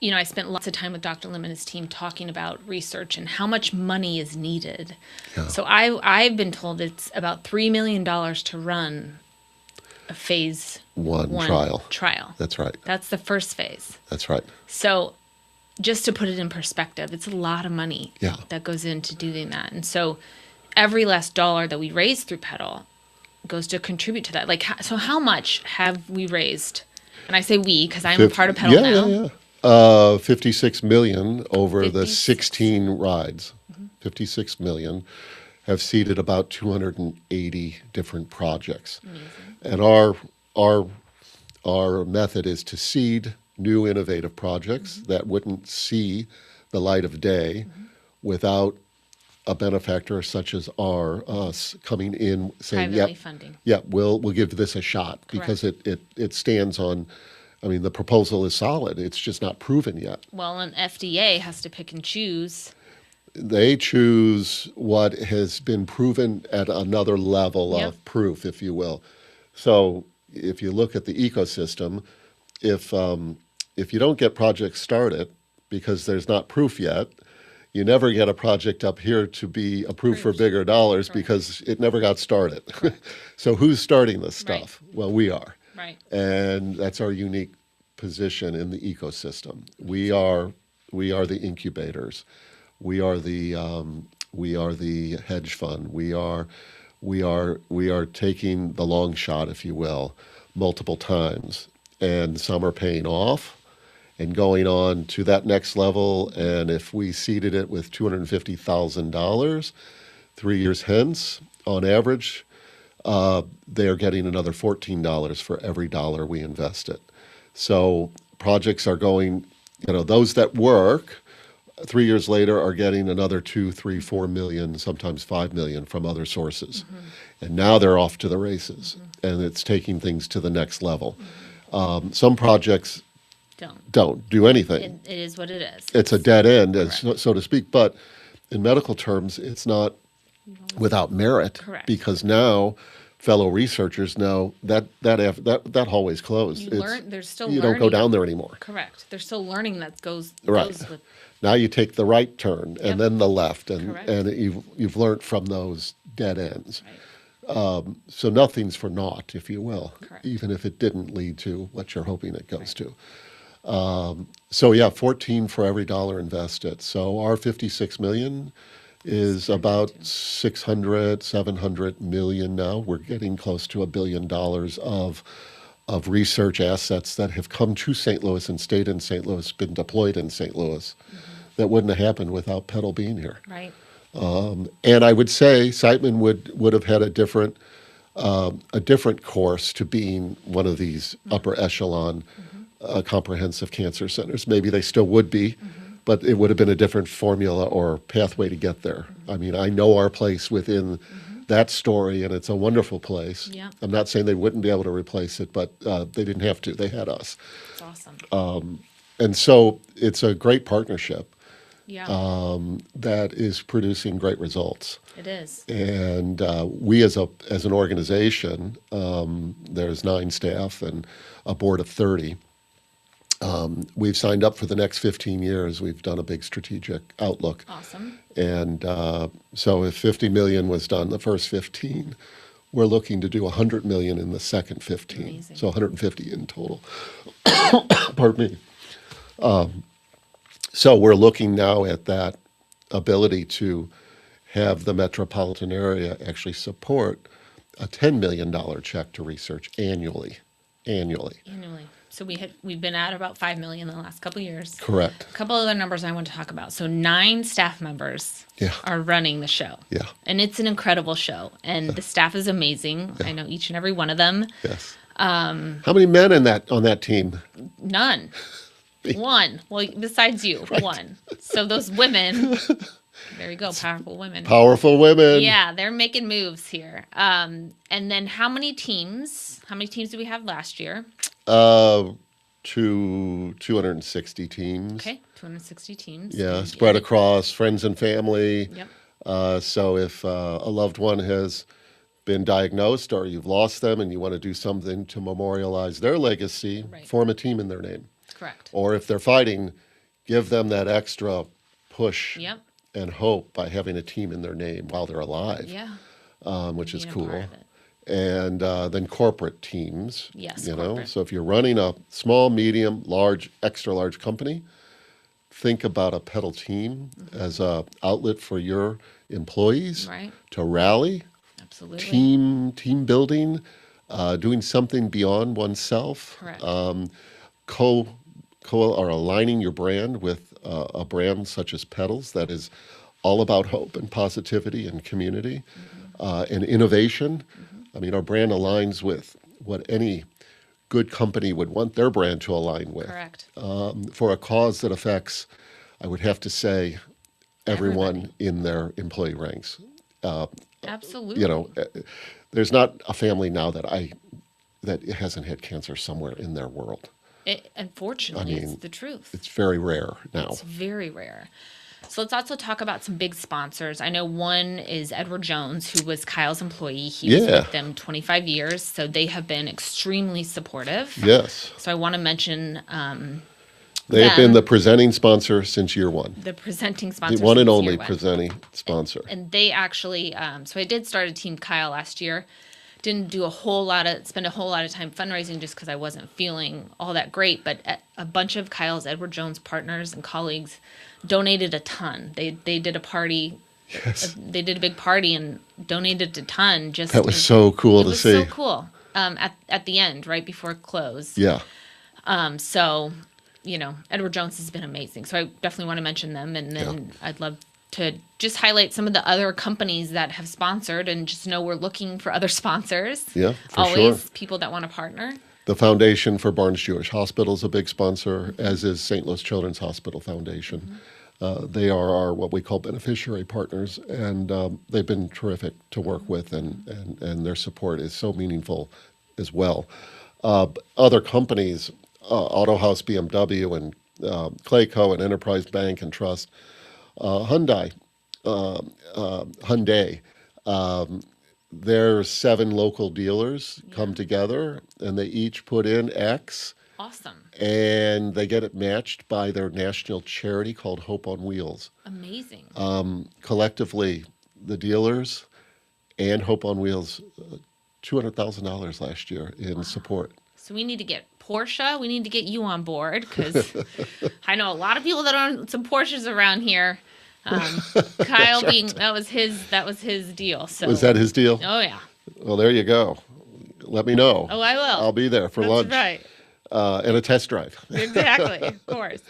I spent lots of time with Dr. Lim and his team talking about research and how much money is needed. Yeah. So I've been told it's about $3 million to run a phase One trial. That's right. That's the first phase. That's right. So just to put it in perspective, it's a lot of money Yeah. that goes into doing that. And so every last dollar that we raise through Pedal goes to contribute to that. Like, so how much have we raised? And I say we because I'm a part of Pedal now. Yeah. 56 million over the 56. 16 rides. 56 million have seeded about 280 different projects. Amazing. And our method is to seed new innovative projects that wouldn't see the light of day without a benefactor such as us coming in saying, Privately "Yep, funding. yeah, we'll give this a shot," because it stands on. I mean, the proposal is solid. It's just not proven yet. Well, an FDA has to pick and choose. They choose what has been proven at another level Yep. of proof, if you will. So if you look at the ecosystem, if you don't get projects started because there's not proof yet, you never get a project up here to be approved for bigger dollars because it never got started. So who's starting this stuff? Well, we are. Right. And that's our unique position in the ecosystem. We are the incubators. We are the hedge fund. We are taking the long shot, if you will, multiple times, and some are paying off and going on to that next level. And if we seeded it with $250,000, 3 years hence, on average, they are getting another $14 for every dollar we invested. So projects are going, those that work 3 years later are getting another 2, 3, 4 million, sometimes 5 million from other sources. And now they're off to the races, and it's taking things to the next level. Some projects don't do anything. It is what it is. It's a dead end, so to speak. But in medical terms, it's not without merit. Correct. Because now fellow researchers know that hallway's closed. There's still you learning. don't go down there anymore. Correct. There's still learning that goes Right. with. Now you take the right turn and Yep. then the left, and Correct. you've learned from those dead ends. Right. So nothing's for naught, if you will, Correct. even if it didn't lead to what you're hoping it goes to. So yeah, 14 for every dollar invested. So our 56 million is about 600, 700 million now. We're getting close to $1 billion of research assets that have come to St. Louis and stayed in St. Louis, been deployed in St. Louis. That wouldn't have happened without Pedal being here. Right. And I would say Siteman would have had a different course to being one of these upper echelon comprehensive cancer centers. Maybe they still would be, but it would have been a different formula or pathway to get there. I mean, I know our place within that story, and it's a wonderful place. Yeah. I'm not saying they wouldn't be able to replace it, but they didn't have to. They had us. It's awesome. And so it's a great partnership Yeah. that is producing great results. It is. And we as an organization, there's 9 staff and a board of 30. We've signed up for the next 15 years. We've done a big strategic outlook. Awesome. And so if 50 million was done the first 15, we're looking to do 100 million in the second 15. Amazing. So 150 in total. Pardon me. So we're looking now at that ability to have the metropolitan area actually support a $10 million check to research annually. Annually. Annually. So we've been at about 5 million in the last couple of years. Correct. A couple other numbers I want to talk about. So 9 staff members Yeah. are running the show. Yeah. And it's an incredible show. And the staff is amazing. I know each and every one of them. Yes. How many men on that team? None. One. Well, besides you, one. So those women, there you go, powerful women. Powerful women. Yeah, they're making moves here. And then how many teams? How many teams did we have last year? 260 teams. Okay, 260 teams. Yeah, spread across friends and family. Yep. So if a loved one has been diagnosed or you've lost them and you want to do something to memorialize their legacy, Right. form a team in their name. Correct. Or if they're fighting, give them that extra push Yep. and hope by having a team in their name while they're alive, Yeah. which is Being a cool. part of it. And then corporate teams. Yes, you know. corporate. So if you're running a small, medium, large, extra large company, think about a pedal team as a outlet for your employees Right. to rally, Absolutely. team building, doing something beyond oneself. Correct. Co or aligning your brand with a brand such as Pedals that is all about hope and positivity and community and innovation. I mean, our brand aligns with what any good company would want their brand to align with. Correct. For a cause that affects, I would have to say, everyone Everybody. in their employee ranks. Absolutely. You know, there's not a family now that hasn't had cancer somewhere in their world. Unfortunately, I mean, it's the truth. It's very rare now. It's very rare. So let's also talk about some big sponsors. I know one is Edward Jones, who was Kyle's employee. He was Yeah. with them 25 years, so they have been extremely supportive. Yes. So I want to mention They have been them. the presenting sponsor since year one. The presenting The sponsor. one and since only year one. presenting sponsor. And they actually, so I did start a team Kyle last year. Didn't spend a whole lot of time fundraising just because I wasn't feeling all that great. But a bunch of Kyle's Edward Jones partners and colleagues donated a ton. They did a party. Yes. They did a big party and donated a ton. That was so cool It to was see. so cool. At the end, right before close. Yeah. So, Edward Jones has been amazing. So I definitely want to mention them. And then I'd love to just highlight some of the other companies that have sponsored and just know we're looking for other sponsors. Yeah, for Always sure. people that want to partner. The Foundation for Barnes Jewish Hospital is a big sponsor, as is St. Louis Children's Hospital Foundation. They are our what we call beneficiary partners, and they've been terrific to work with, and their support is so meaningful as well. Other companies, Auto House BMW and Clayco and Enterprise Bank and Trust, Hyundai, their 7 local dealers come together, and they each put in X, Awesome. and they get it matched by their national charity called Hope on Wheels. Amazing. Collectively, the dealers and Hope on Wheels, $200,000 last year in support. So we need to get Porsche. We need to get you on board because I know a lot of people that own some Porsches around here. Kyle that was his deal. So Was that his deal? Oh yeah. Well, there you go. Let me know. Oh, I will. I'll be there for That's lunch. right. And a test drive. Exactly. Of course.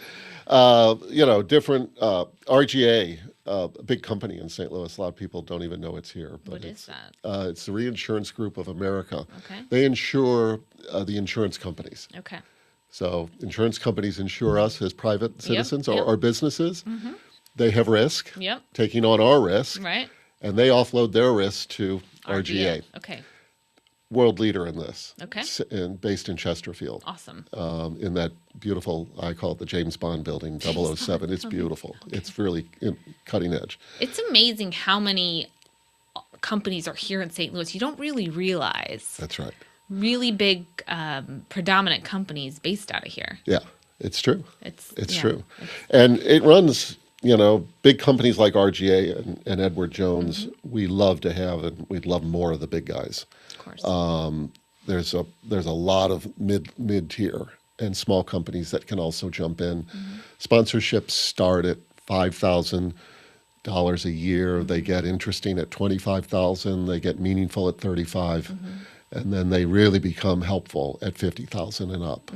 Different RGA, a big company in St. Louis. A lot of people don't even know it's here. But What is that? It's the Reinsurance Group of America. Okay. They insure the insurance companies. Okay. So insurance companies insure us as private citizens yep. or businesses. They have risk, Yep. taking on our risk, Right. and they offload their risk to RGA. Okay. World leader in this. Okay. And based in Chesterfield. Awesome. In that beautiful, I call it the James Bond building, 007. It's beautiful. Okay. It's really cutting edge. It's amazing how many companies are here in St. Louis. You don't really realize. That's right. Really big, predominant companies based out of here. Yeah, it's true. It's true. And it runs, big companies like RGA and Edward Jones, we love to have, and we'd love more of the big guys. Of course. There's a lot of mid-tier, and small companies that can also jump in. Sponsorships start at $5,000 a year. They get interesting at $25,000. They get meaningful at $35,000. And then they really become helpful at $50,000 and up.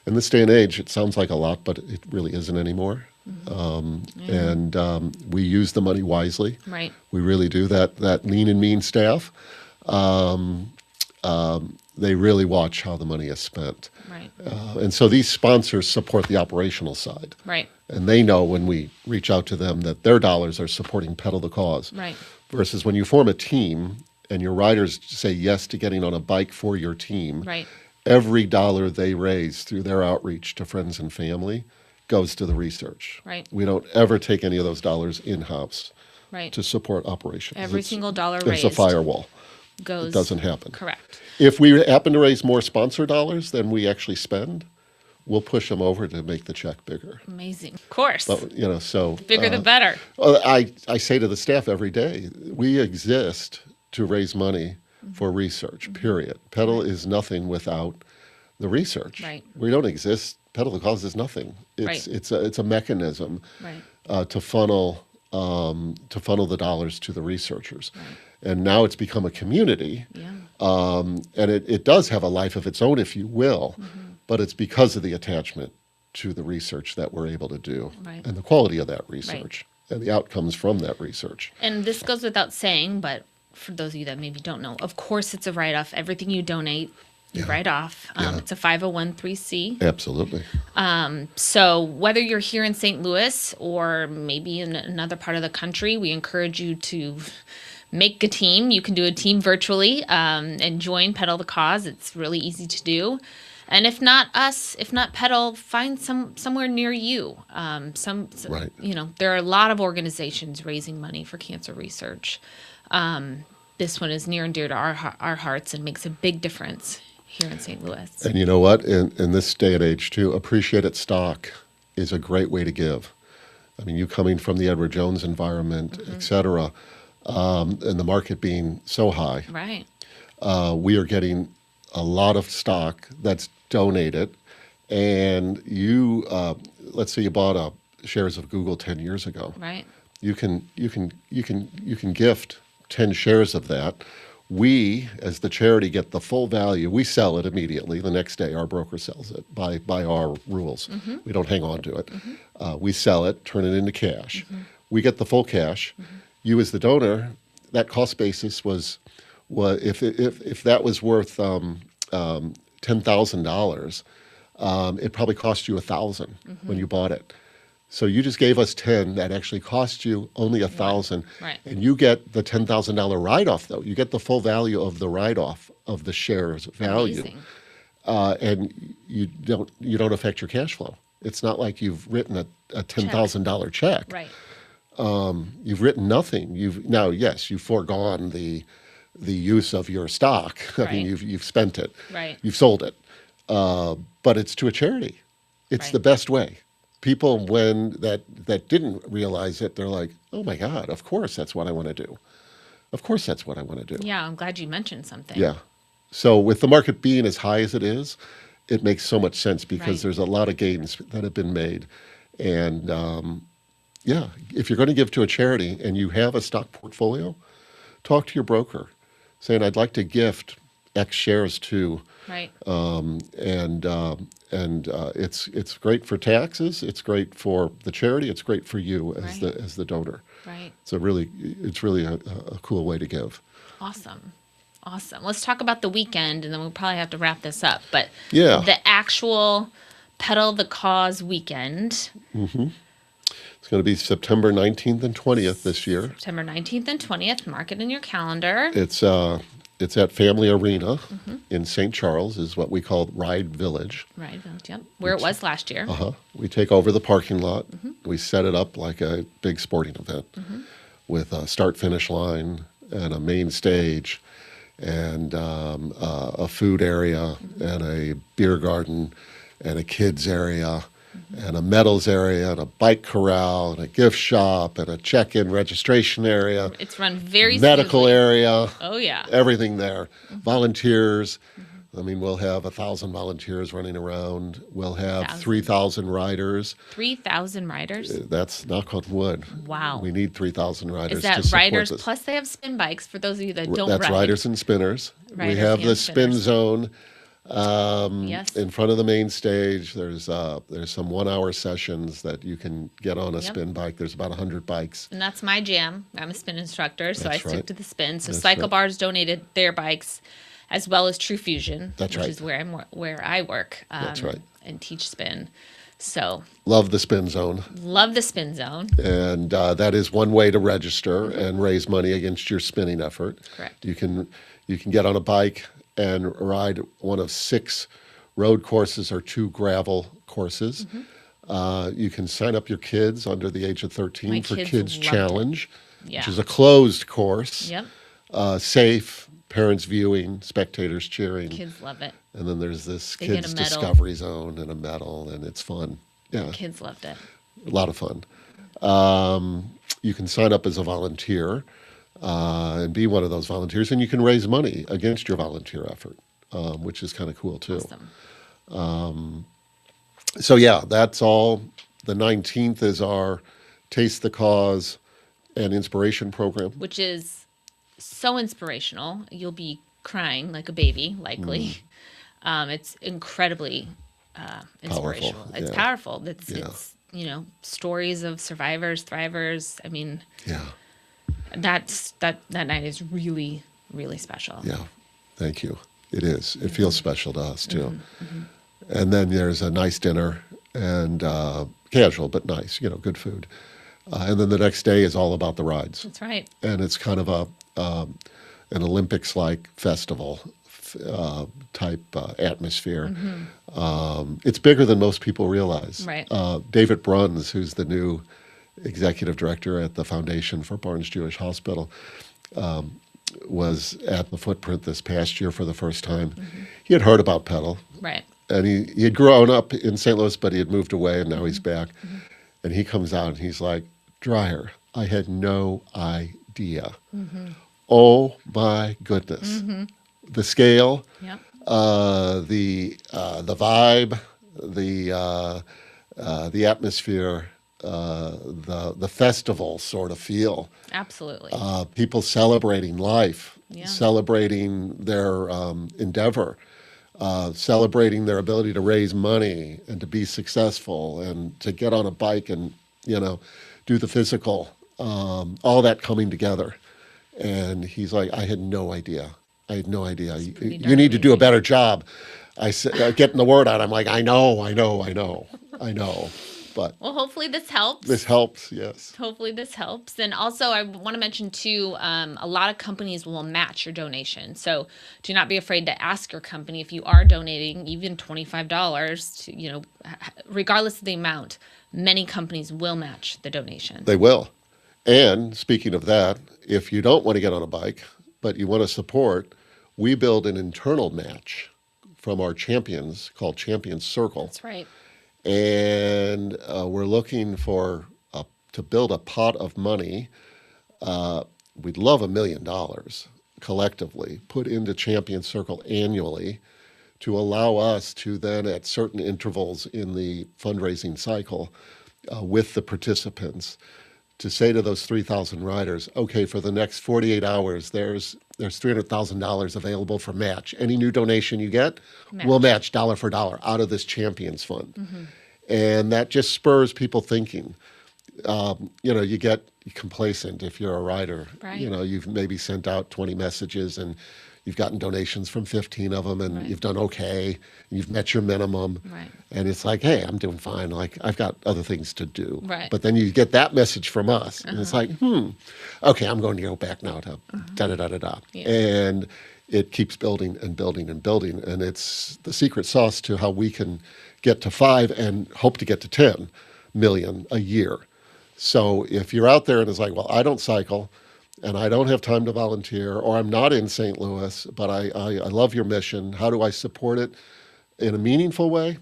In this day and age, it sounds like a lot, but it really isn't anymore. And we use the money wisely. Right. We really do. That lean and mean staff, they really watch how the money is spent. Right. And so these sponsors support the operational side. Right. And they know when we reach out to them that their dollars are supporting Pedal the Cause. Right. Versus when you form a team and your riders say yes to getting on a bike for your team, Right. every dollar they raise through their outreach to friends and family goes to the research. Right. We don't ever take any of those dollars in-house Right. to support operations. Every single dollar It's raised a firewall. goes. It doesn't happen. Correct. If we happen to raise more sponsor dollars than we actually spend, we'll push them over to make the check bigger. Amazing. Of course. But, so Bigger the better. I say to the staff every day, we exist to raise money for research, period. Pedal is nothing without the research. Right. We don't exist. Pedal the Cause is nothing. Right. It's a mechanism Right. to funnel the dollars to the researchers. Right. And now it's become a community. Yeah. And it does have a life of its own, if you will, but it's because of the attachment to the research that we're able to do Right. and the quality of that research and the outcomes from that research. And this goes without saying, but for those of you that maybe don't know, of course it's a write-off. Everything you donate, you write off. It's a 501(c)(3). Absolutely. So whether you're here in St. Louis or maybe in another part of the country, we encourage you to make a team. You can do a team virtually and join Pedal the Cause. It's really easy to do. And if not us, if not Pedal, find somewhere near you. Right. There are a lot of organizations raising money for cancer research. This one is near and dear to our hearts and makes a big difference here in St. Louis. And you know what? In this day and age, too, appreciated stock is a great way to give. I mean, you coming from the Edward Jones environment, et cetera, and the market being so high, Right. We are getting a lot of stock that's donated. And you, let's say you bought shares of Google 10 years ago. Right. You can gift 10 shares of that. We, as the charity, get the full value. We sell it immediately. The next day, our broker sells it by our rules. We don't hang on to it. We sell it, turn it into cash. We get the full cash. You, as the donor, that cost basis was if that was worth $10,000, it probably cost you $1,000 when you bought it. So you just gave us 10 that actually cost you only $1,000, Right. and you get the $10,000 write-off. Though you get the full value of the write-off of the shares value, Amazing. and you don't affect your cash flow. It's not like you've written a $10,000 check. Right. You've written nothing. You've foregone the use of your stock. I mean, Right. you've spent it. Right. You've sold it, but it's to a charity. It's Right. the best way. People, when that didn't realize it, they're like, "Oh my God! Of course, that's what I want to do. Of course, that's what I want to do." Yeah, I'm glad you mentioned something. Yeah. So with the market being as high as it is, it makes so much sense because Right. there's a lot of gains that have been made, and if you're going to give to a charity and you have a stock portfolio, talk to your broker, saying, "I'd like to gift X shares to." Right. It's great for taxes. It's great for the charity. It's great for you as Right. the donor. Right. It's really a cool way to give. Awesome. Let's talk about the weekend, and then we'll probably have to wrap this up. But Yeah. the actual Pedal the Cause weekend, It's going to be September 19th and 20th this year. September 19th and 20th. Mark it in your calendar. It's at Family Arena in St. Charles, is what we call Ride Village. Right. Yep. Where it was last year. We take over the parking lot. We set it up like a big sporting event with a start-finish line and a main stage and a food area and a beer garden and a kids area and a medals area and a bike corral and a gift shop and a check-in registration area. It's run very medical smoothly. area. Oh, yeah. Everything there. Volunteers. I mean, we'll have 1,000 volunteers running around. We'll have 1,000. 3,000 riders. 3,000 riders? That's knock on wood. Wow. We need 3,000 riders Is to that support riders this. plus they have spin bikes for those of you that don't That's ride? riders and spinners. We Riders have and the spin spinners. zone Yes. in front of the main stage. There's some 1 hour sessions that you can get on a Yep. spin bike. There's about 100 bikes. And that's my jam. I'm a spin instructor, so That's I stick right. to the spin. So That's Cycle right. Bars donated their bikes, as well as True Fusion, That's which right. is where I work. That's right. And teach spin. So Love the spin zone. love the spin zone. And that is one way to register and raise money against your spinning effort. Correct. You can get on a bike and ride one of 6 road courses or 2 gravel courses. You can sign up your kids under the age of 13 My for kids Kids loved it. Challenge, Yeah. which is a closed course, Yep. safe, parents viewing, spectators cheering. Kids love it. And then there's this They get kids a medal. discovery zone and a medal, and it's fun. Yeah, Kids loved it. a lot of fun. You can sign up as a volunteer and be one of those volunteers, and you can raise money against your volunteer effort, which is kind of cool too. Awesome. So yeah, that's all. The 19th is our Taste the Cause and Inspiration program. Which is so inspirational. You'll be crying like a baby, likely. It's incredibly inspirational. It's yeah. powerful. It's Yeah. stories of survivors, thrivers. I mean, Yeah, that night is really, really special. yeah. Thank you. It is. It feels special to us too. And then there's a nice dinner and casual but nice, good food. And then the next day is all about the rides. That's right. And it's kind of an Olympics-like festival type atmosphere. It's bigger than most people realize. Right. David Bruns, who's the new executive director at the Foundation for Barnes Jewish Hospital, was at the Footprint this past year for the first time. He had heard about pedal, Right. and he had grown up in St. Louis, but he had moved away, and now he's back. And he comes out and he's like, Drier, I had no idea. Oh my goodness. The scale, Yep. the vibe, the atmosphere, the festival sort of feel. Absolutely. People celebrating life, Yeah. celebrating their endeavor, celebrating their ability to raise money and to be successful and to get on a bike and do the physical, all that coming together. And he's like, I had no idea. I had no idea. pretty You darn need to do a amazing. better job. I said, getting the word out. I'm like, I know. But Well, hopefully this helps. this helps, yes. Hopefully this helps. And also I want to mention too, a lot of companies will match your donation. So do not be afraid to ask your company if you are donating even $25 to, regardless of the amount, many companies will match the donation. They will. And speaking of that, if you don't want to get on a bike, but you want to support, we build an internal match from our champions called Champions Circle. That's right. And we're looking to build a pot of money. We'd love $1 million collectively put into Champions Circle annually to allow us to then, at certain intervals in the fundraising cycle, with the participants, to say to those 3,000 riders, okay, for the next 48 hours, there's $300,000 available for match. Any new donation you get, we'll match dollar for dollar out of this Champions Fund. And that just spurs people thinking. You get complacent if you're a rider. Right. You've maybe sent out 20 messages and you've gotten donations from 15 of them and Right. you've done okay. And you've met your minimum. Right. And it's like, hey, I'm doing fine. Like, I've got other things to do. Right. But then you get that message from us. And it's like, okay, I'm going to go back now to da-da-da-da-da. Yeah. And it keeps building and building and building. And it's the secret sauce to how we can get to 5 and hope to get to 10 million a year. So if you're out there and it's like, well, I don't cycle and I don't have time to volunteer, or I'm not in St. Louis, but I love your mission. How do I support it in a meaningful way?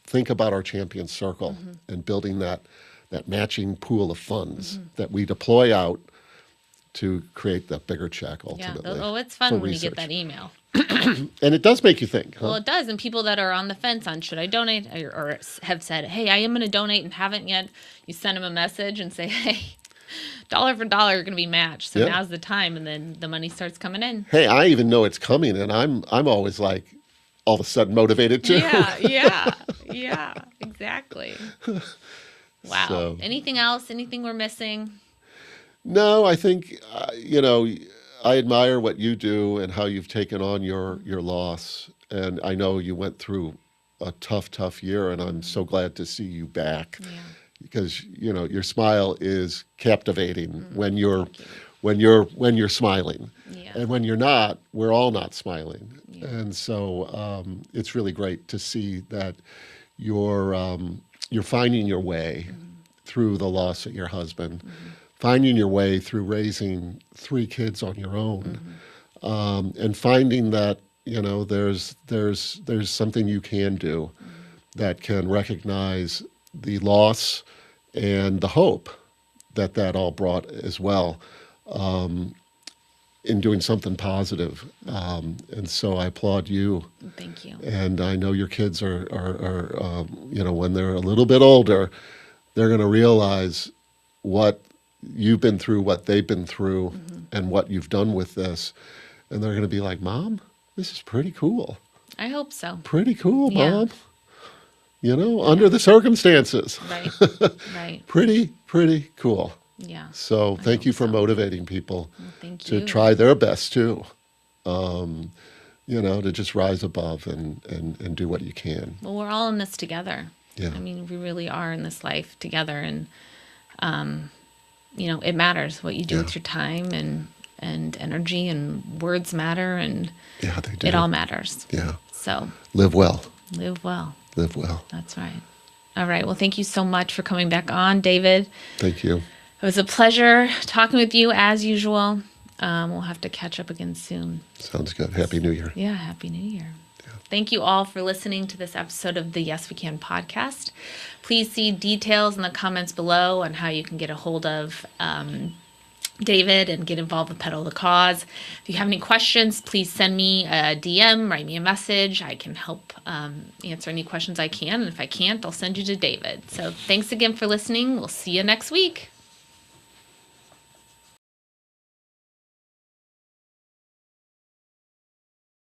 Think about our Champions Circle and building that matching pool of funds that we deploy out to create that bigger check Yeah. ultimately. Oh, it's fun for when you get research. that email. And it does make you think, Well, huh? it does. And people that are on the fence on should I donate or have said, hey, I am going to donate and haven't yet, you send them a message and say, hey, dollar for dollar, you're going to be matched. So Yeah. now's the time. And then the money starts coming in. Hey, I even know it's coming, and I'm always like all of a sudden motivated too. Yeah, exactly. Wow. So- Anything else? Anything we're missing? No, I think I admire what you do and how you've taken on your loss, and I know you went through a tough year, and I'm so glad to see you back Yeah. because your smile is captivating when you're Thank you. when you're smiling, Yeah. and when you're not, we're all not smiling, Yeah. and so it's really great to see that you're finding your way through the loss of your husband, finding your way through raising 3 kids on your own, and finding that there's something you can do that can recognize the loss and the hope that all brought as well, in doing something positive. And so I applaud you. Thank you. And I know your kids are when they're a little bit older, they're going to realize what you've been through, what they've been through, and what you've done with this. And they're going to be like, Mom, this is pretty cool. I hope so. Pretty cool, Yeah. Mom. Under the circumstances. Right. Right. Pretty cool. Yeah. So thank hope you for so. motivating people Well, thank to you. try their best too. To just rise above and do what you can. Well, we're all in this together. Yeah. I mean, we really are in this life together, and it matters what you do Yeah. with your time and energy, and words matter, and Yeah, they do. it all matters. Yeah. So Live well. live well. Live well. That's right. All right. Well, thank you so much for coming back on, David. Thank you. It was a pleasure talking with you as usual. We'll have to catch up again soon. Sounds good. Happy New Year. Yeah, Happy New Year. Thank you all for listening to this episode of the Yes We Can podcast. Please see details in the comments below on how you can get a hold of David and get involved with Pedal the Cause. If you have any questions, please send me a DM, write me a message. I can help answer any questions I can. And if I can't, I'll send you to David. So thanks again for listening. We'll see you next week.